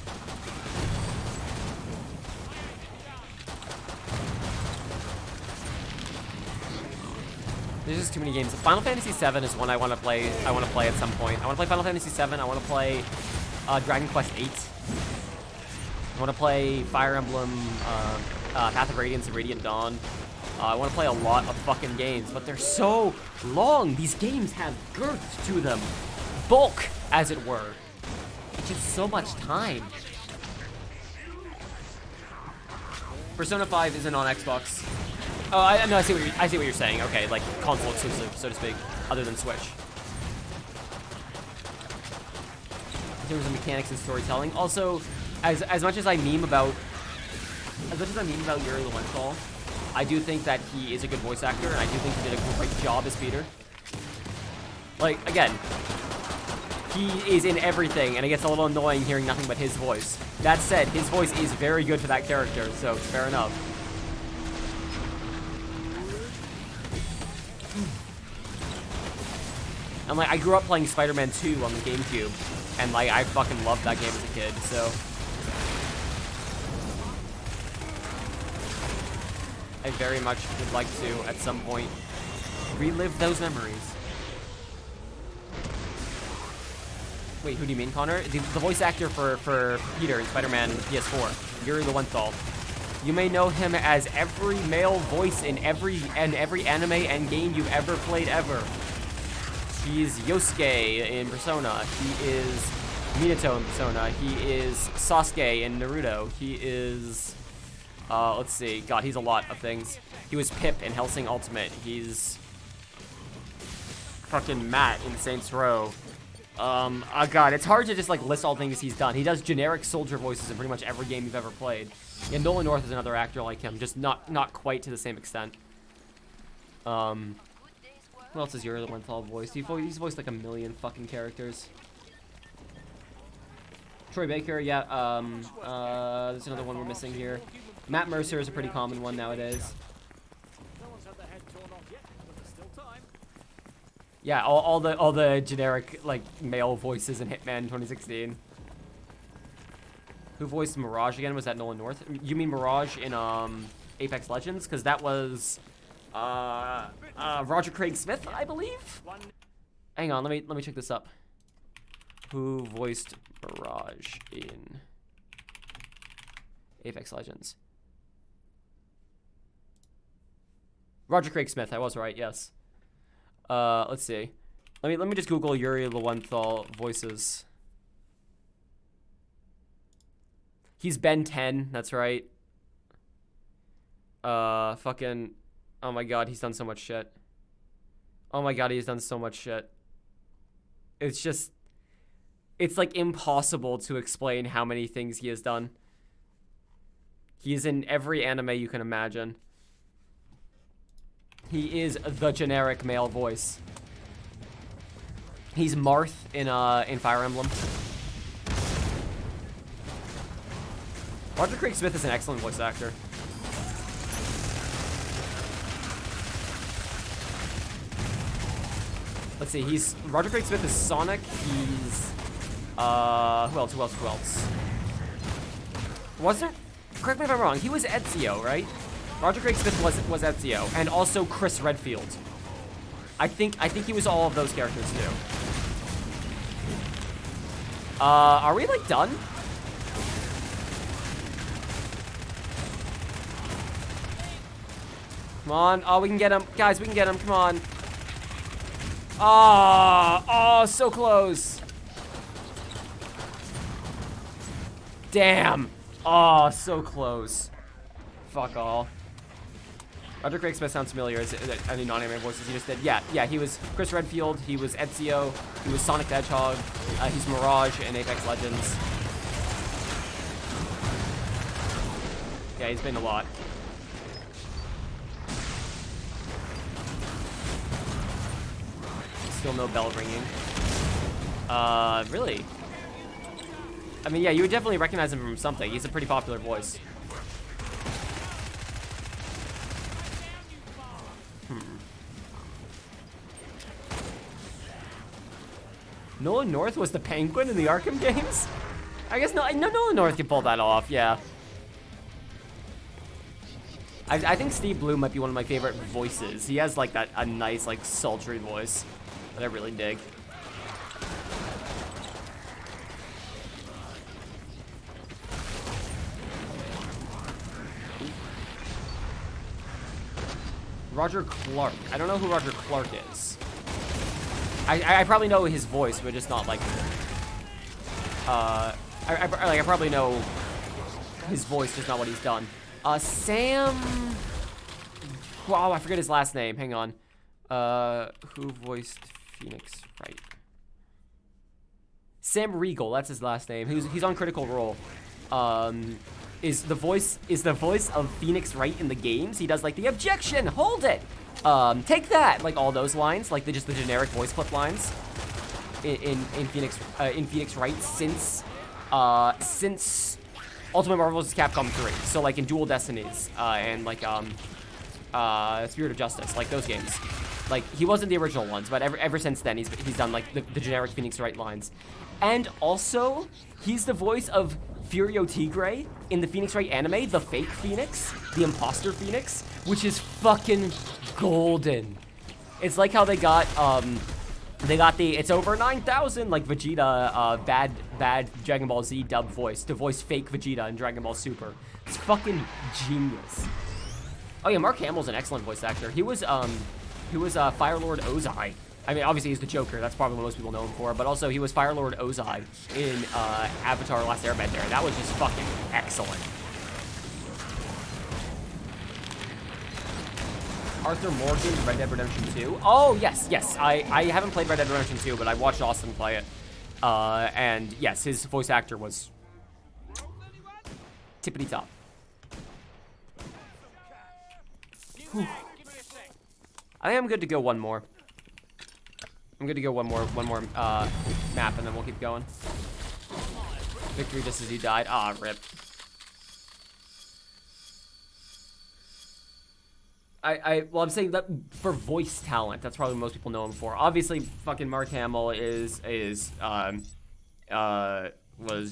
There's just too many games. Final Fantasy VII is one I want to play. I want to play at some point. I want to play Final Fantasy VII. I want to play Dragon Quest VIII. I want to play Fire Emblem, Path of Radiance, and Radiant Dawn. I want to play a lot of fucking games, but they're so long. These games have girth to them. Bulk, as it were. It's just so much time. Persona 5 isn't on Xbox. Oh, I see what you're saying. Okay, like console exclusive, so to speak, other than Switch. In terms of mechanics and storytelling, also, as much as I meme about Yuri Lowenthal, I do think that he is a good voice actor, and I do think he did a great job as Peter. Like, again, he is in everything, and it gets a little annoying hearing nothing but his voice. That said, his voice is very good for that character, so fair enough. And like, I grew up playing Spider-Man 2 on the GameCube, and like, I fucking loved that game as a kid, so. I very much would like to, at some point, relive those memories. Wait, who do you mean, Connor? The voice actor for Peter in Spider-Man PS4, Yuri Lowenthal. You may know him as every male voice in every anime and game you've ever played ever. He's Yosuke in Persona. He is Minato in Persona. He is Sasuke in Naruto. He is, let's see. God, he's a lot of things. He was Pip in Hellsing Ultimate. He's fucking Matt in Saints Row. Oh God, it's hard to just like list all things he's done. He does generic soldier voices in pretty much every game you've ever played. Yeah, Nolan North is another actor like him, just not quite to the same extent. What else is your Lowenthal voice? He's voiced like a million fucking characters. Troy Baker, yeah. There's another one we're missing here. Matt Mercer is a pretty common one nowadays. Yeah, all the generic like male voices in Hitman 2016. Who voiced Mirage again? Was that Nolan North? You mean Mirage in Apex Legends? Because that was Roger Craig Smith, I believe. Hang on, let me check this up. Who voiced Mirage in Apex Legends. Roger Craig Smith, I was right, yes. Let's see. Let me just Google Yuri Lowenthal voices. He's Ben 10, that's right. Fucking, oh my god, he's done so much shit. Oh my god, he's done so much shit. It's just, it's like impossible to explain how many things he has done. He is in every anime you can imagine. He is the generic male voice. He's Marth in Fire Emblem. Roger Craig Smith is an excellent voice actor. Let's see, Roger Craig Smith is Sonic, he's, who else? Correct me if I'm wrong, he was Ezio, right? Roger Craig Smith was Ezio, and also Chris Redfield. I think he was all of those characters too. Are we like done? Come on, oh, we can get him. Guys, we can get him, come on. Oh, so close. Damn. Oh, so close. Fuck all. Roger Craig Smith sounds familiar as any non-anime voices he just did. Yeah, he was Chris Redfield, he was Ezio, he was Sonic the Hedgehog, he's Mirage in Apex Legends. Yeah, he's been a lot. Still no bell ringing. Really? I mean, yeah, you would definitely recognize him from something. He's a pretty popular voice. Nolan North was the Penguin in the Arkham games? I guess no, Nolan North can pull that off, yeah. I think Steve Blue might be one of my favorite voices. He has like a nice, like, sultry voice that I really dig. Roger Clark. I don't know who Roger Clark is. I probably know his voice, but just not like. I probably know his voice, just not what he's done. Sam. Wow, I forget his last name. Hang on. Who voiced Phoenix Wright? Sam Riegel. That's his last name. He's on Critical Role. Is the voice of Phoenix Wright in the games? He does like the objection, hold it, take that, like all those lines, like just the generic voice clip lines in Phoenix Wright since Ultimate Marvel vs. Capcom 3. So like in Dual Destinies and like Spirit of Justice, like those games. Like he wasn't the original ones, but ever since then he's done like the generic Phoenix Wright lines, and also he's the voice of Furio Tigre in the Phoenix Wright anime, the fake Phoenix, the imposter Phoenix, which is fucking golden. It's like how they got the it's over 9,000 like Vegeta bad Dragon Ball Z dub voice to voice fake Vegeta in Dragon Ball Super. It's fucking genius. Oh yeah, Mark Hamill's an excellent voice actor. He was Fire Lord Ozai. I mean, obviously he's the Joker. That's probably what most people know him for. But also, he was Fire Lord Ozai in Avatar: Last Airbender. And that was just fucking excellent. Arthur Morgan, Red Dead Redemption 2. Oh, yes. I haven't played Red Dead Redemption 2, but I watched Austin play it. And yes, his voice actor was tippity top. Whew. I am good to go one more. I'm good to go one more map, and then we'll keep going. Victory just as he died. Ah, rip. Well, I'm saying that for voice talent, that's probably what most people know him for. Obviously, fucking Mark Hamill was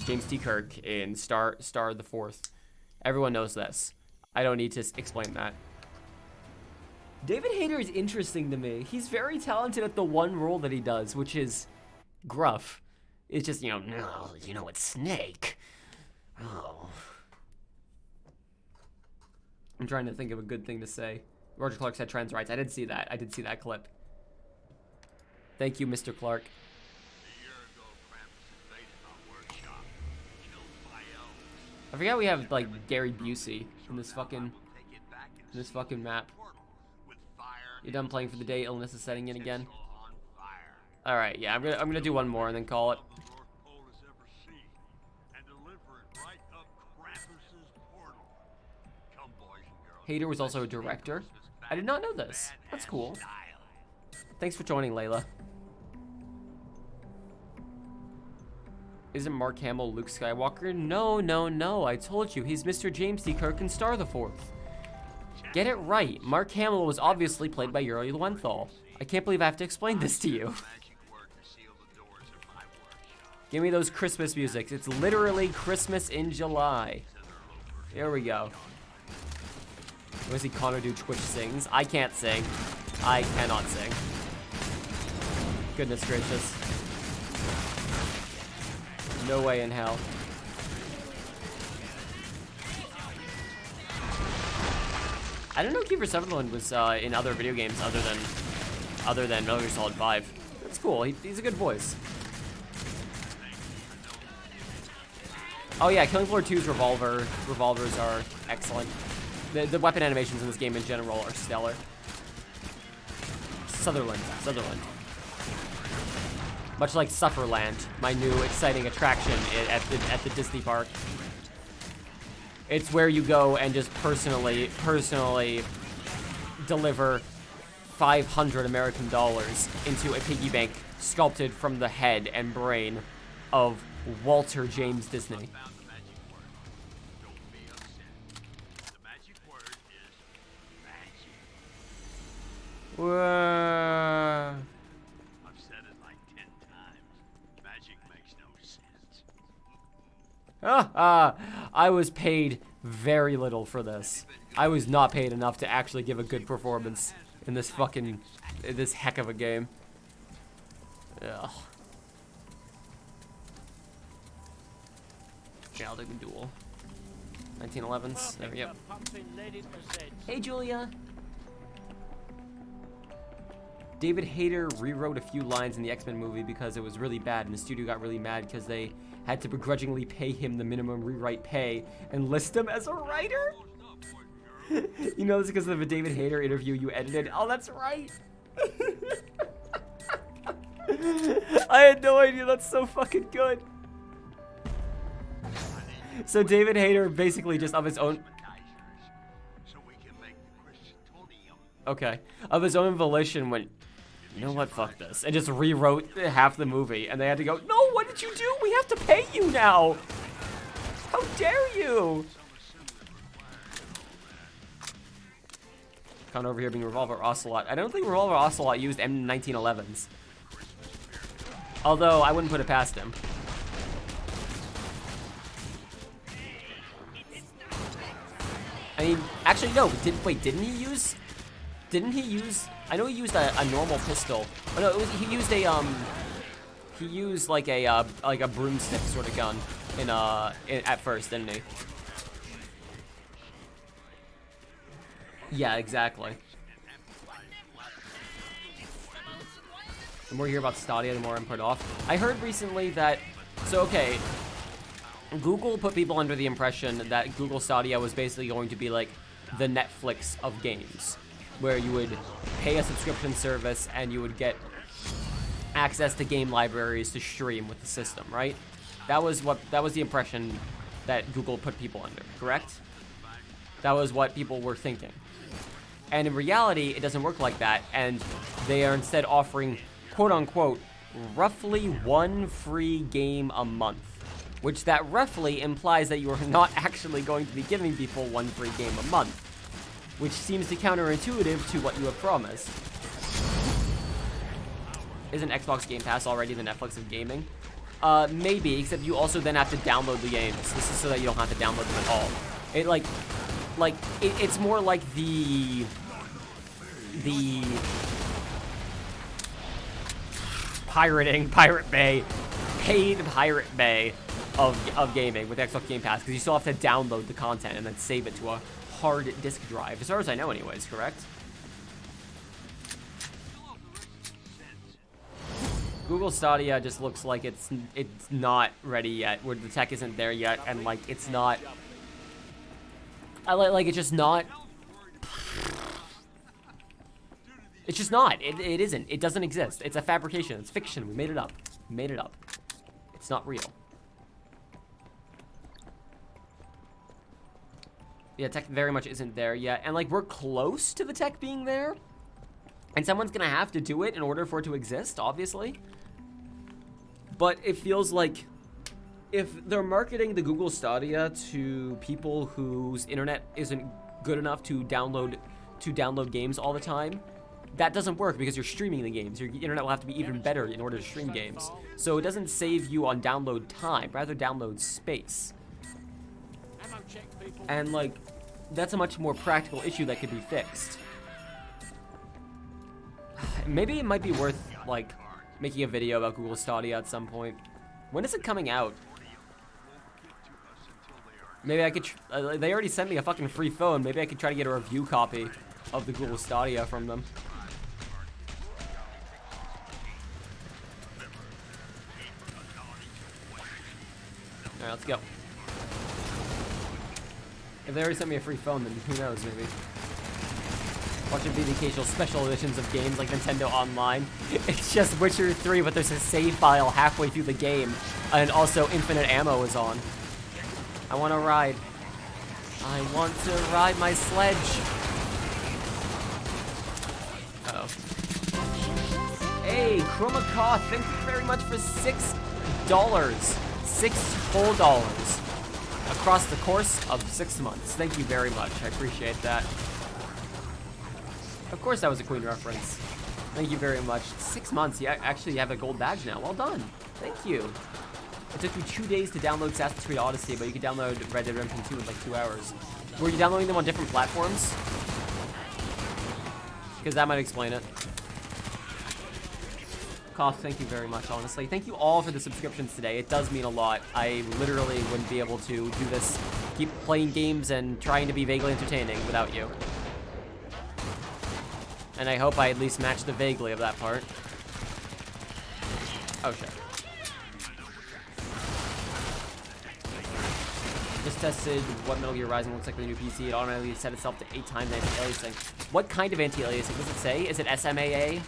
James T. Kirk in Star the Fourth. Everyone knows this. I don't need to explain that. David Hayter is interesting to me. He's very talented at the one role that he does, which is gruff. It's just, no, it's Snake. Oh. I'm trying to think of a good thing to say. Roger Clark said trans rights. I did see that. I did see that clip. Thank you, Mr. Clark. I forgot we have, like, Gary Busey in this fucking map. You done playing for the day? Illness is setting in again. All right, yeah, I'm gonna do one more and then call it. Hader was also a director. I did not know this. That's cool. Thanks for joining, Layla. Isn't Mark Hamill Luke Skywalker? No. I told you, he's Mr. James T. Kirk in Star the Fourth. Get it right. Mark Hamill was obviously played by Yuri Lowenthal. I can't believe I have to explain this to you. Give me those Christmas music. It's literally Christmas in July. Here we go. You wanna see Connor do Twitch sings? I can't sing. I cannot sing. Goodness gracious. No way in hell. I don't know if Kiefer Sutherland was in other video games other than Metal Gear Solid 5. That's cool. He's a good voice. Oh yeah, Killing Floor 2's revolvers are excellent. The weapon animations in this game in general are stellar. Sutherland. Much like Sufferland, my new exciting attraction at the Disney park. It's where you go and just personally deliver $500 American into a piggy bank sculpted from the head and brain of Walter James Disney. Whoa. I've said it like 10 times. Magic makes no sense. I was paid very little for this. I was not paid enough to actually give a good performance in this heck of a game. Ugh. Yeah, I'll do the duel. 1911s. There we go. Hey, Julia. David Hayter rewrote a few lines in the X-Men movie because it was really bad, and the studio got really mad because they had to begrudgingly pay him the minimum rewrite pay and list him as a writer. You know this because of a David Hayter interview you edited. Oh, that's right. I had no idea. That's so fucking good. So David Hayter basically just of his own. Okay, of his own volition went, you know what, fuck this, and just rewrote half the movie, and they had to go, no, what did you do? We have to pay you now. How dare you? Con over here being Revolver Ocelot. I don't think Revolver Ocelot used M1911s. Although, I wouldn't put it past him. I mean, actually, no, didn't he use... I know he used a normal pistol. Oh no, he used like a broomstick sort of gun at first, didn't he? Yeah, exactly. The more you hear about Stadia, the more I'm put off. I heard recently that, okay, Google put people under the impression that Google Stadia was basically going to be like the Netflix of games, where you would pay a subscription service and you would get access to game libraries to stream with the system, right? That was the impression that Google put people under, correct? That was what people were thinking. And in reality, it doesn't work like that, and they are instead offering, quote unquote, roughly one free game a month, which that roughly implies that you are not actually going to be giving people one free game a month, which seems to counterintuitive to what you have promised. Isn't Xbox Game Pass already the Netflix of gaming? Maybe, except you also then have to download the games. This is so that you don't have to download them at all. It's more like the Pirate Bay paid pirate bay of gaming with Xbox Game Pass, because you still have to download the content and then save it to a hard disk drive, as far as I know anyways, correct? Google Stadia just looks like it's not ready yet, where the tech isn't there yet, and like it's not. Like it's just not. It's just not. It isn't. It doesn't exist. It's a fabrication. It's fiction. We made it up. We made it up. It's not real. Yeah, tech very much isn't there yet, and like we're close to the tech being there, and someone's gonna have to do it in order for it to exist, obviously. But it feels like if they're marketing the Google Stadia to people whose internet isn't good enough to download games all the time, that doesn't work because you're streaming the games. Your internet will have to be even better in order to stream games. So it doesn't save you on download time, rather download space. And like, that's a much more practical issue that could be fixed. Maybe it might be worth like making a video about Google Stadia at some point. When is it coming out? Maybe I could, they already sent me a fucking free phone. Maybe I could try to get a review copy of the Google Stadia from them. Alright, let's go. If they already sent me a free phone, then who knows, maybe. Watch it be the occasional special editions of games like Nintendo Online. It's just Witcher 3, but there's a save file halfway through the game, and also infinite ammo is on. I want to ride. I want to ride my sledge. Uh-oh. Hey, Chroma Koth, thank you very much for $6. $6 whole dollars. Across the course of 6 months. Thank you very much. I appreciate that. Of course that was a Queen reference. Thank you very much. 6 months. You actually have a gold badge now. Well done. Thank you. It took you 2 days to download Assassin's Creed Odyssey, but you could download Red Dead Redemption 2 in like 2 hours. Were you downloading them on different platforms? Because that might explain it. Koth, thank you very much, honestly. Thank you all for the subscriptions today. It does mean a lot. I literally wouldn't be able to do this, keep playing games and trying to be vaguely entertaining without you. And I hope I at least match the vaguely of that part. Oh, shit. Just tested what Metal Gear Rising looks like with the new PC. It automatically set itself to 8 times anti-aliasing. What kind of anti-aliasing does it say? Is it SMAA?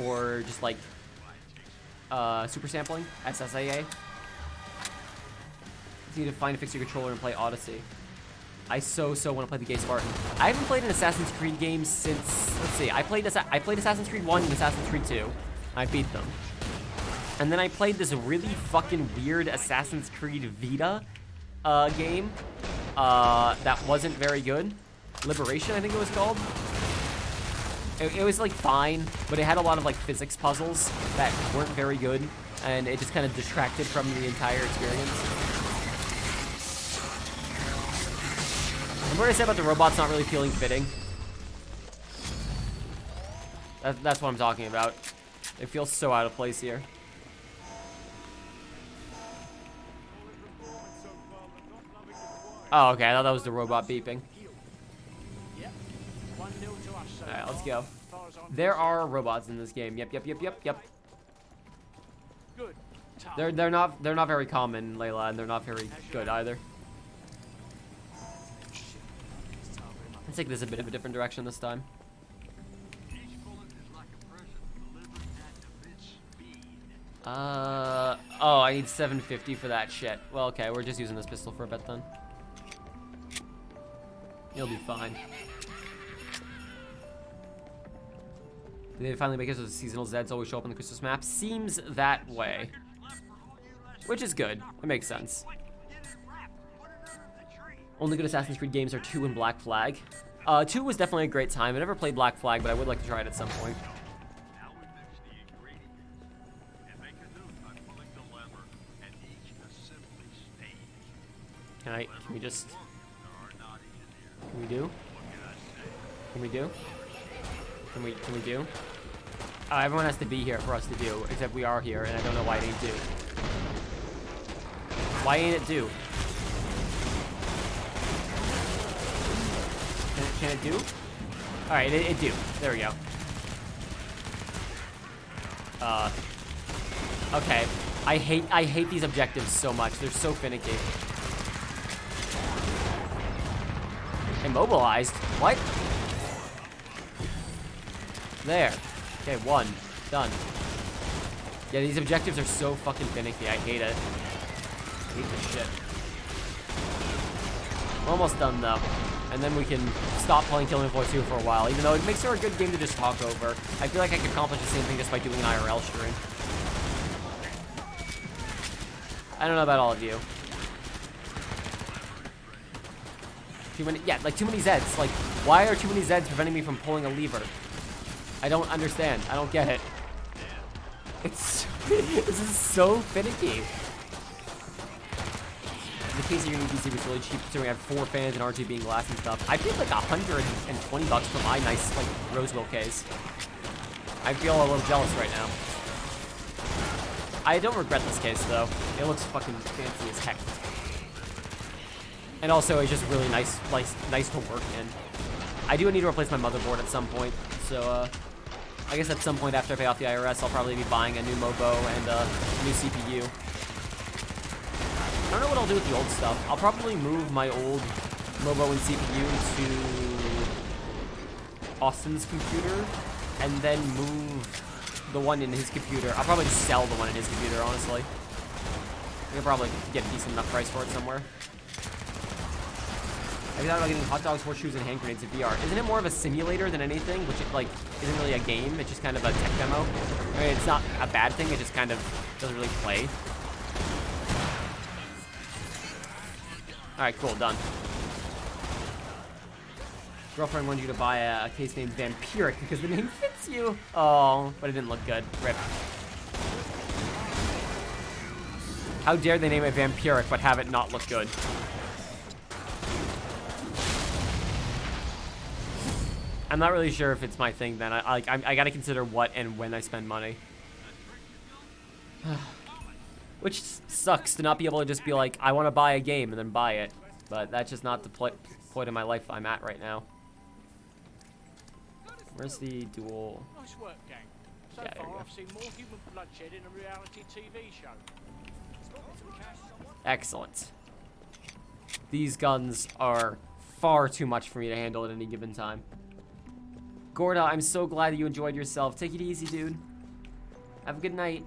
Or just like super sampling? SSAA? You need to find and fix your controller and play Odyssey. I so want to play the Gay Spartan. I haven't played an Assassin's Creed game since, let's see, I played Assassin's Creed 1 and Assassin's Creed 2. I beat them. And then I played this really fucking weird Assassin's Creed Vita game that wasn't very good. Liberation, I think it was called. It was like fine, but it had a lot of like physics puzzles that weren't very good, and it just kind of detracted from the entire experience. Remember what I said about the robots not really feeling fitting? That's what I'm talking about. It feels so out of place here. Oh, okay, I thought that was the robot beeping. Alright, let's go. There are robots in this game. Yep. They're not very common, Layla, and they're not very good either. Let's take this a bit of a different direction this time. Oh, I need 750 for that shit. Well, okay, we're just using this pistol for a bit then. You'll be fine. They finally make it so the seasonal Zeds always show up on the Christmas map. Seems that way. Which is good. It makes sense. Only good Assassin's Creed games are 2 and Black Flag. 2 was definitely a great time. I never played Black Flag, but I would like to try it at some point. Can we just... Can we do? Can we do? Can we do? Everyone has to be here for us to do, except we are here, and I don't know why it ain't do. Why ain't it do? Can it do? Alright, it do. There we go. Okay. I hate these objectives so much. They're so finicky. Immobilized? What? There. Okay, 1. Done. Yeah, these objectives are so fucking finicky. I hate it. I hate this shit. We're almost done, though. And then we can stop playing Killing Floor 2 for a while, even though it makes her a good game to just talk over. I feel like I could accomplish the same thing just by doing an IRL stream. I don't know about all of you. Too many, yeah, like too many Zeds. Like, why are too many Zeds preventing me from pulling a lever? I don't understand. I don't get it. It's this is so finicky. The case of your new PC was really cheap considering I had 4 fans and RGB glass and stuff. I paid like $120 for my nice like Roseville case. I feel a little jealous right now. I don't regret this case though. It looks fucking fancy as heck. And also it's just really nice to work in. I do need to replace my motherboard at some point, so I guess at some point after I pay off the IRS, I'll probably be buying a new MOBO and a new CPU. I don't know what I'll do with the old stuff. I'll probably move my old MOBO and CPU to Austin's computer, and then move the one in his computer. I'll probably just sell the one in his computer, honestly. I could probably get a decent enough price for it somewhere. Have you thought about getting hot dogs, horseshoes, and hand grenades in VR? Isn't it more of a simulator than anything? Which, like, isn't really a game. It's just kind of a tech demo. I mean, it's not a bad thing. It just kind of doesn't really play. Alright, cool, done. Girlfriend wanted you to buy a case named Vampiric because the name fits you. Oh, but it didn't look good. Rip. How dare they name it Vampiric but have it not look good? I'm not really sure if it's my thing then. I gotta consider what and when I spend money. Which sucks to not be able to just be like, I want to buy a game and then buy it. But that's just not the point in my life I'm at right now. Where's the dual? Nice work, gang. So Yeah, there we far, go. I've seen more human bloodshed in a reality TV show. Excellent. These guns are far too much for me to handle at any given time. Gorda, I'm so glad that you enjoyed yourself. Take it easy, dude. Have a good night.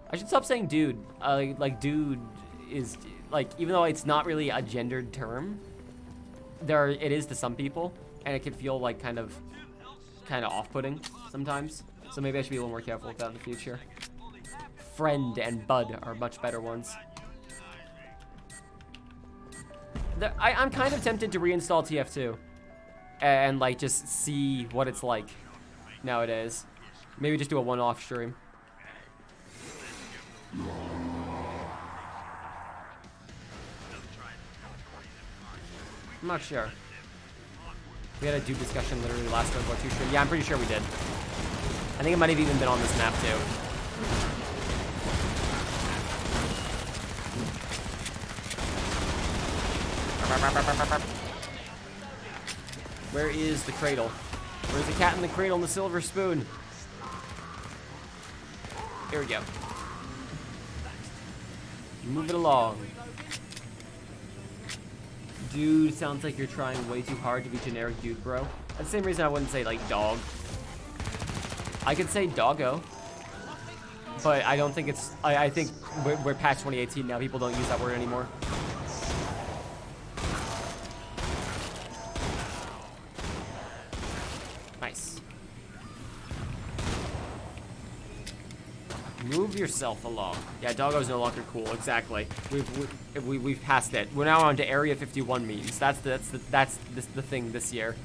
I should stop saying dude. Like dude is like, even though it's not really a gendered term, it is to some people, and it can feel like kind of off-putting sometimes. So maybe I should be a little more careful with that in the future. Friend and bud are much better ones. I'm kind of tempted to reinstall TF2 and like just see what it's like nowadays. Maybe just do a one-off stream. I'm not sure. We had a dude discussion literally last time about 2 stream. Yeah, I'm pretty sure we did. I think it might have even been on this map too. Where is the cradle? Where's the cat in the cradle and the silver spoon? Here we go. Move it along. Dude, sounds like you're trying way too hard to be generic dude, bro. That's the same reason I wouldn't say, like, dog. I could say doggo. But I don't think it's... I think we're past 2018 now. People don't use that word anymore. Nice. Move yourself along. Yeah, doggo's no longer cool. Exactly. We've passed it. We're now on to Area 51 memes. That's the thing this year.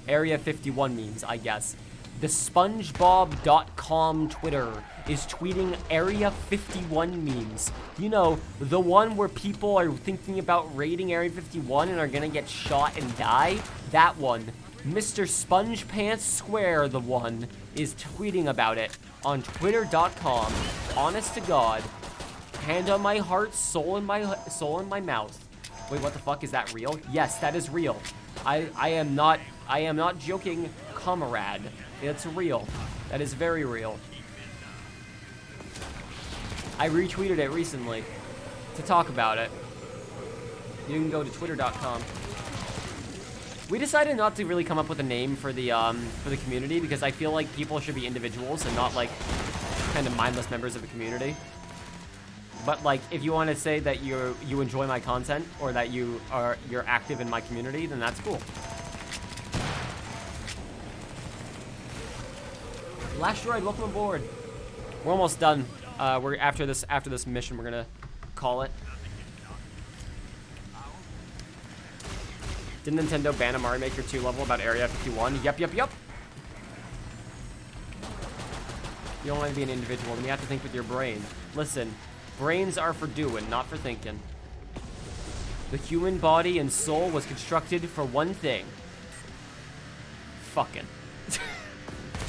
Area 51 memes, I guess. The SpongeBob.com Twitter is tweeting Area 51 memes. You know, the one where people are thinking about raiding Area 51 and are gonna get shot and die? That one. Mr. Sponge Pants Square, the one, is tweeting about it on twitter.com. Honest to God. Hand on my heart, soul in my mouth. Wait, what the fuck? Is that real? Yes, that is real. I am not joking, comrade. It's real. That is very real. I retweeted it recently to talk about it. You can go to twitter.com. We decided not to really come up with a name for the community because I feel like people should be individuals and not like kind of mindless members of a community. But like, if you want to say that you enjoy my content or that you're active in my community, then that's cool. Last Droid, welcome aboard. We're almost done. We're after this mission, we're gonna call it. Did Nintendo ban a Mario Maker 2 level about Area 51? Yep. You don't want to be an individual, then you have to think with your brain. Listen, brains are for doing, not for thinking. The human body and soul was constructed for one thing. Fucking.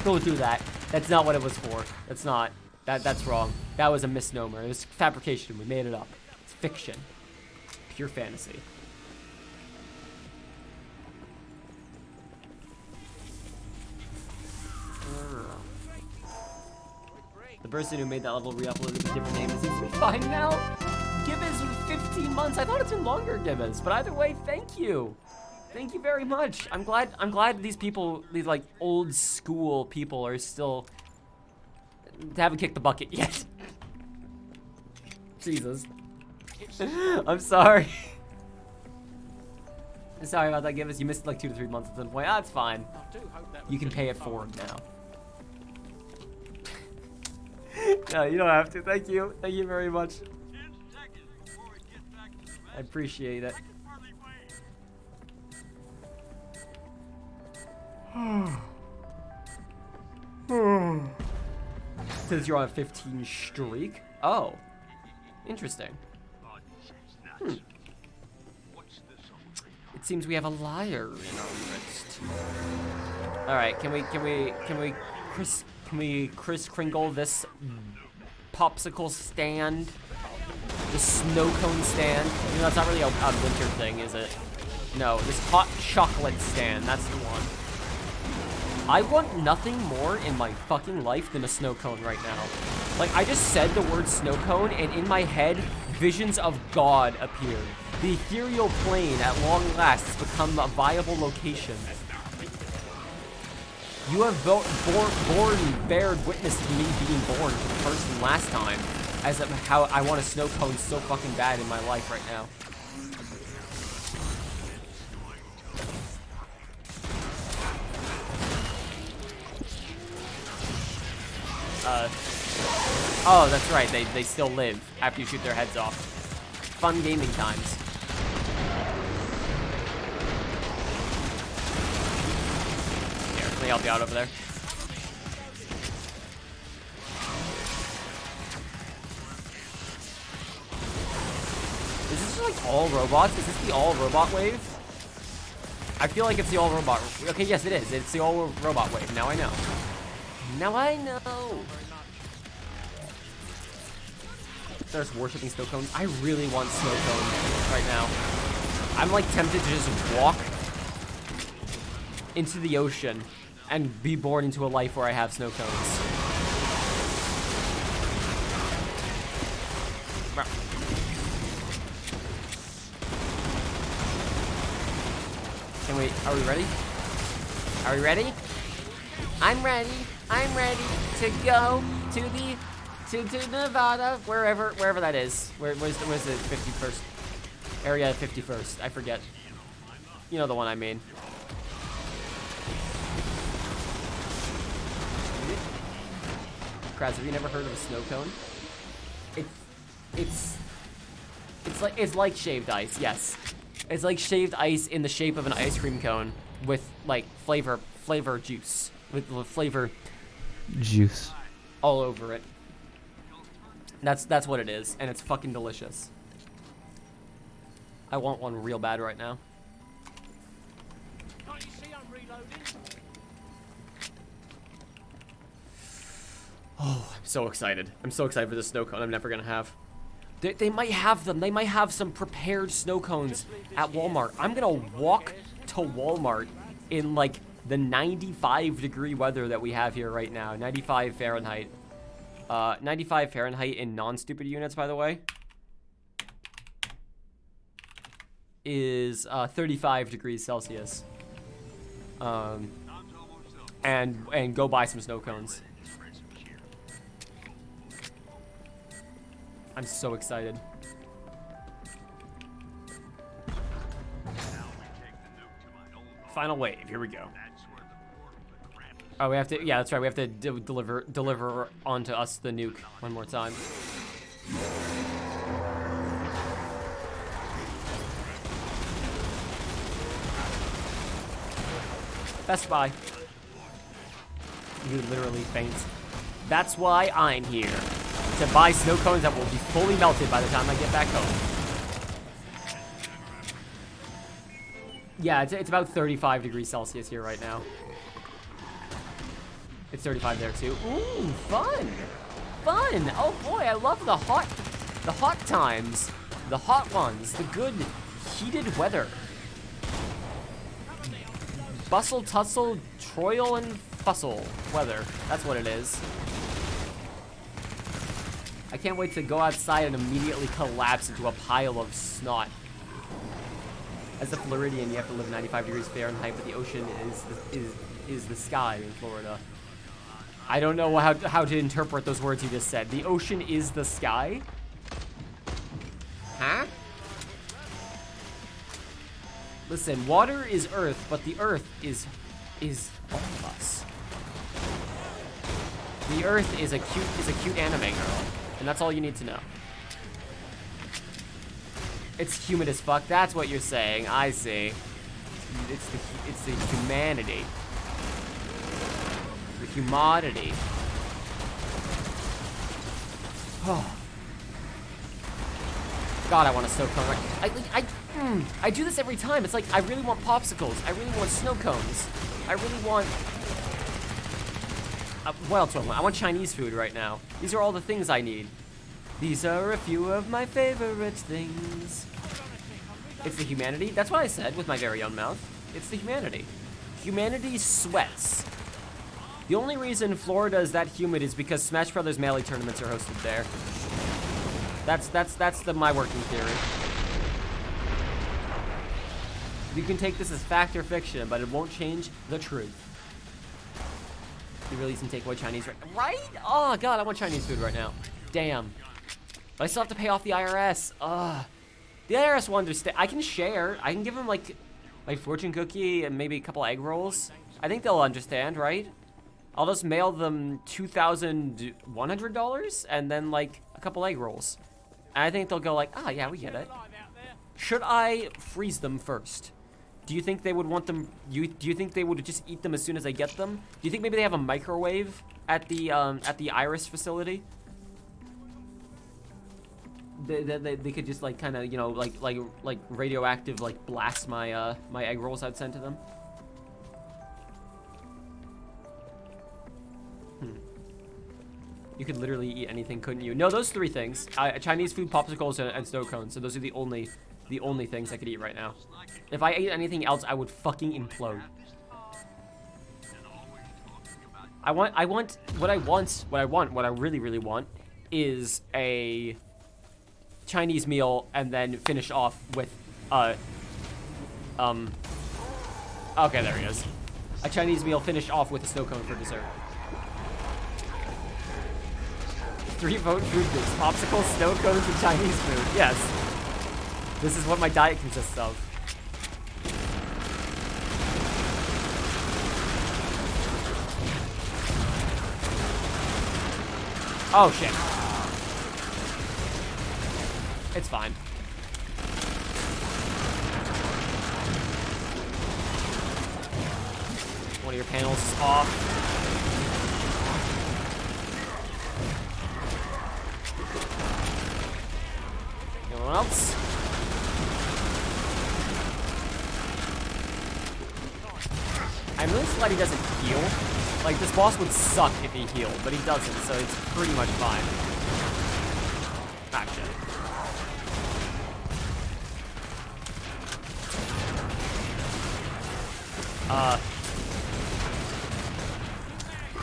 Go through that. That's not what it was for. That's not. That's wrong. That was a misnomer. It was fabrication. We made it up. It's fiction. Pure fantasy. The person who made that level re-uploaded with a different name. It seems to be fine now. Gibbons with 15 months. I thought it's been longer, Gibbons. But either way, thank you. Thank you very much. I'm glad these people, these like old school people, are still haven't kicked the bucket yet. Jesus. I'm sorry. I'm sorry about that, Gibbons. You missed like 2 to 3 months at some point. That's fine. You can pay it forward now. No, you don't have to. Thank you. Thank you very much. I appreciate it. Says you're on a 15 streak. Oh, interesting. It seems we have a liar in our midst. All right, can we Kris Kringle this popsicle stand, the snow cone stand? You know, that's not really a winter thing, is it? No, this hot chocolate stand, that's the one. I want nothing more in my fucking life than a snow cone right now. Like, I just said the word snow cone, and in my head, visions of God appeared. The ethereal plane, at long last, has become a viable location. You have bared witness to me being born for the first and last time, as of how I want a snow cone so fucking bad in my life right now. Oh, that's right, they still live after you shoot their heads off. Fun gaming times. Here, let me help you out over there. Is this like all robots? Is this the all robot wave? I feel like it's the all robot. Okay, yes it is. It's the all robot wave. Now I know. Now I know. Starts worshipping snow cones. I really want snow cones right now. I'm like tempted to just walk into the ocean and be born into a life where I have snow cones. Can we, are we ready? Are we ready? I'm ready. I'm ready to go to the to Nevada, wherever that is. Where's the 51st area? 51st. I forget. You know the one I mean. Kraz, have you never heard of a snow cone? It's like shaved ice. Yes, it's like shaved ice in the shape of an ice cream cone with like flavor juice with flavor juice all over it. That's what it is, and it's fucking delicious. I want one real bad right now. Oh, I'm so excited. I'm so excited for the snow cone I'm never gonna have. They might have them. They might have some prepared snow cones at Walmart. I'm gonna walk to Walmart in like the 95-degree weather that we have here right now. 95 Fahrenheit. 95 Fahrenheit in non-stupid units, by the way, is 35 degrees Celsius. And go buy some snow cones. I'm so excited. Final wave, here we go. Oh, we have to, yeah, that's right, we have to deliver onto us the nuke one more time. Best Buy. You literally faint. That's why I'm here. To buy snow cones that will be fully melted by the time I get back home. Yeah, it's about 35 degrees Celsius here right now. It's 35 there too. Ooh, fun! Fun! Oh boy, I love the hot times. The hot ones. The good heated weather. Bustle, tussle, troil, and fussle weather. That's what it is. I can't wait to go outside and immediately collapse into a pile of snot. As a Floridian, you have to live 95 degrees Fahrenheit, but the ocean is the sky in Florida. I don't know how to interpret those words you just said. The ocean is the sky? Huh? Listen, water is earth, but the earth is all of us. The earth is a cute anime girl. And that's all you need to know. It's humid as fuck. That's what you're saying. I see. It's the humanity. The humidity. Oh. God, I want a snow cone. I do this every time. It's like I really want popsicles. I really want snow cones. I really want. What else do I want? I want Chinese food right now. These are all the things I need. These are a few of my favorite things. It's the humanity. That's what I said with my very own mouth. It's the humanity. Humanity sweats. The only reason Florida is that humid is because Smash Brothers Melee tournaments are hosted there. That's my working theory. You can take this as fact or fiction, but it won't change the truth. They release and take away Chinese, right? Oh God, I want Chinese food right now. Damn. But I still have to pay off the IRS. Ugh. The IRS will understand. I can share. I can give them like my fortune cookie and maybe a couple egg rolls. I think they'll understand, right? I'll just mail them $2,100 and then like a couple egg rolls. And I think they'll go like, ah, yeah, we get it. Should I freeze them first? Do you think they would want them? Do you think they would just eat them as soon as I get them? Do you think maybe they have a microwave at the Iris facility? They could just like kind of, you know, like radioactive like blast my my egg rolls I'd send to them. You could literally eat anything, couldn't you? No, those three things: Chinese food, popsicles, and snow cones. So those are the only things I could eat right now. If I ate anything else, I would fucking implode. What I really want is a Chinese meal and then finish off with okay, there he is. A Chinese meal finished off with a snow cone for dessert. 3 vote food groups: popsicles, snow cones, and Chinese food. Yes. This is what my diet consists of. Oh shit. It's fine. One of your panels is off. Anyone else? I'm really glad he doesn't heal. Like, this boss would suck if he healed, but he doesn't, so it's pretty much fine. Ah, shit.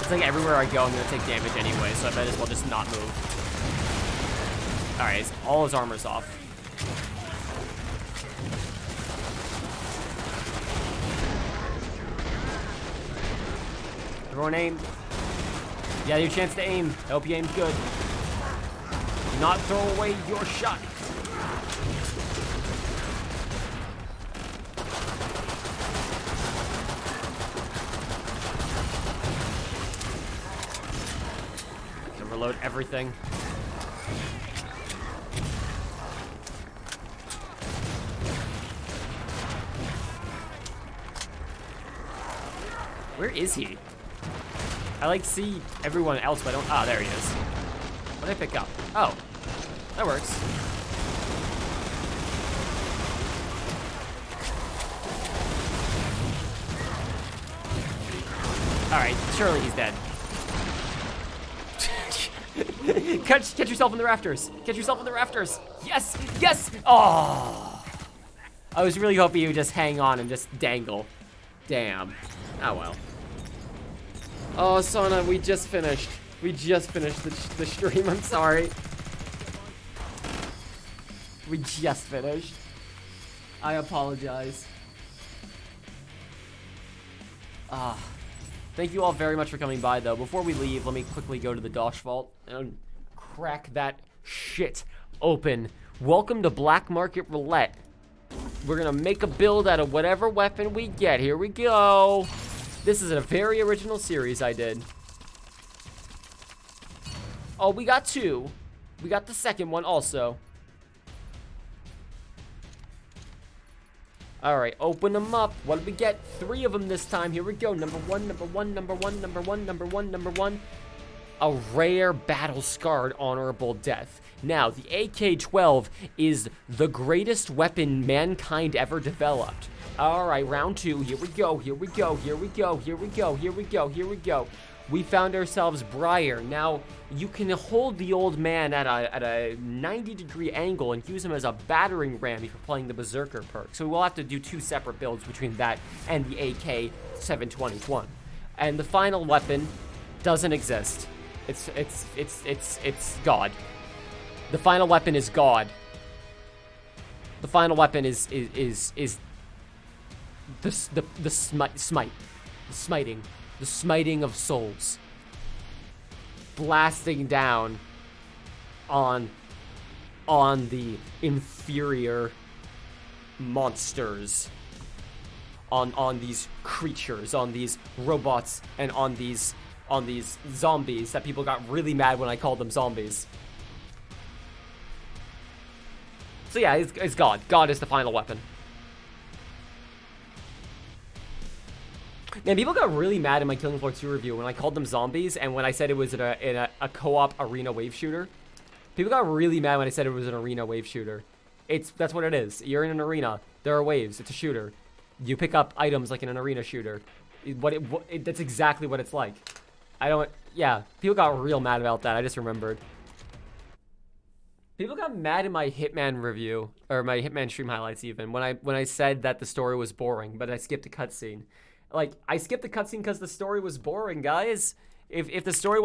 It's like everywhere I go, I'm gonna take damage anyway, so I might as well just not move. Alright, all his armor's off. Everyone aim. You got your chance to aim. I hope you aimed good. Do not throw away your shot. Okay, reload everything. Where is he? I like see everyone else, but I don't. Ah, there he is. What did I pick up? Oh, that works. All right, surely he's dead. Catch yourself in the rafters. Catch yourself in the rafters. Yes, yes. Oh, I was really hoping you would just hang on and just dangle. Damn. Oh well. Oh, Sona, we just finished. We just finished the stream. I'm sorry. We just finished. I apologize. Thank you all very much for coming by, though. Before we leave, let me quickly go to the Dosh Vault and crack that shit open. Welcome to Black Market Roulette. We're gonna make a build out of whatever weapon we get. Here we go. This is a very original series I did. Oh, we got two. We got the second one also. All right, open them up. What did we get? 3 of them this time. Here we go. Number one, number one, number one, number one, number one, number one. A rare battle-scarred honorable death. Now, the AK-12 is the greatest weapon mankind ever developed. All right, round 2. Here we go. Here we go. Here we go. Here we go. Here we go. Here we go. We found ourselves Briar. Now, you can hold the old man at a 90-degree angle and use him as a battering ram if you're playing the Berserker perk. So we'll have to do 2 separate builds between that and the AK-721. And the final weapon doesn't exist. It's God. The final weapon is God. The final weapon is the smiting of souls, blasting down on the inferior monsters, on these creatures, on these robots, and on these zombies that people got really mad when I called them zombies. So yeah, it's God. God is the final weapon. Man, people got really mad in my Killing Floor 2 review when I called them zombies and when I said it was in a co-op arena wave shooter. People got really mad when I said it was an arena wave shooter. That's what it is. You're in an arena. There are waves. It's a shooter. You pick up items like in an arena shooter. That's exactly what it's like. Yeah, people got real mad about that. I just remembered. People got mad in my Hitman review, or my Hitman stream highlights even, when I said that the story was boring, but I skipped a cutscene. Like, I skipped the cutscene because the story was boring, guys. If the story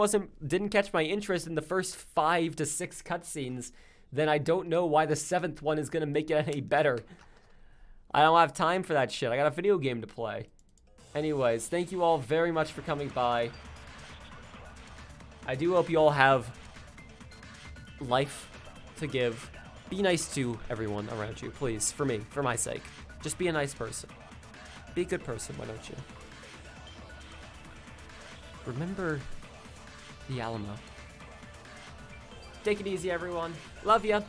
didn't catch my interest in the first 5 to 6 cutscenes, then I don't know why the 7th one is gonna make it any better. I don't have time for that shit. I got a video game to play. Anyways, thank you all very much for coming by. I do hope you all have life to give. Be nice to everyone around you, please. For me, for my sake. Just be a nice person. Be a good person, why don't you? Remember the Alamo. Take it easy, everyone. Love ya.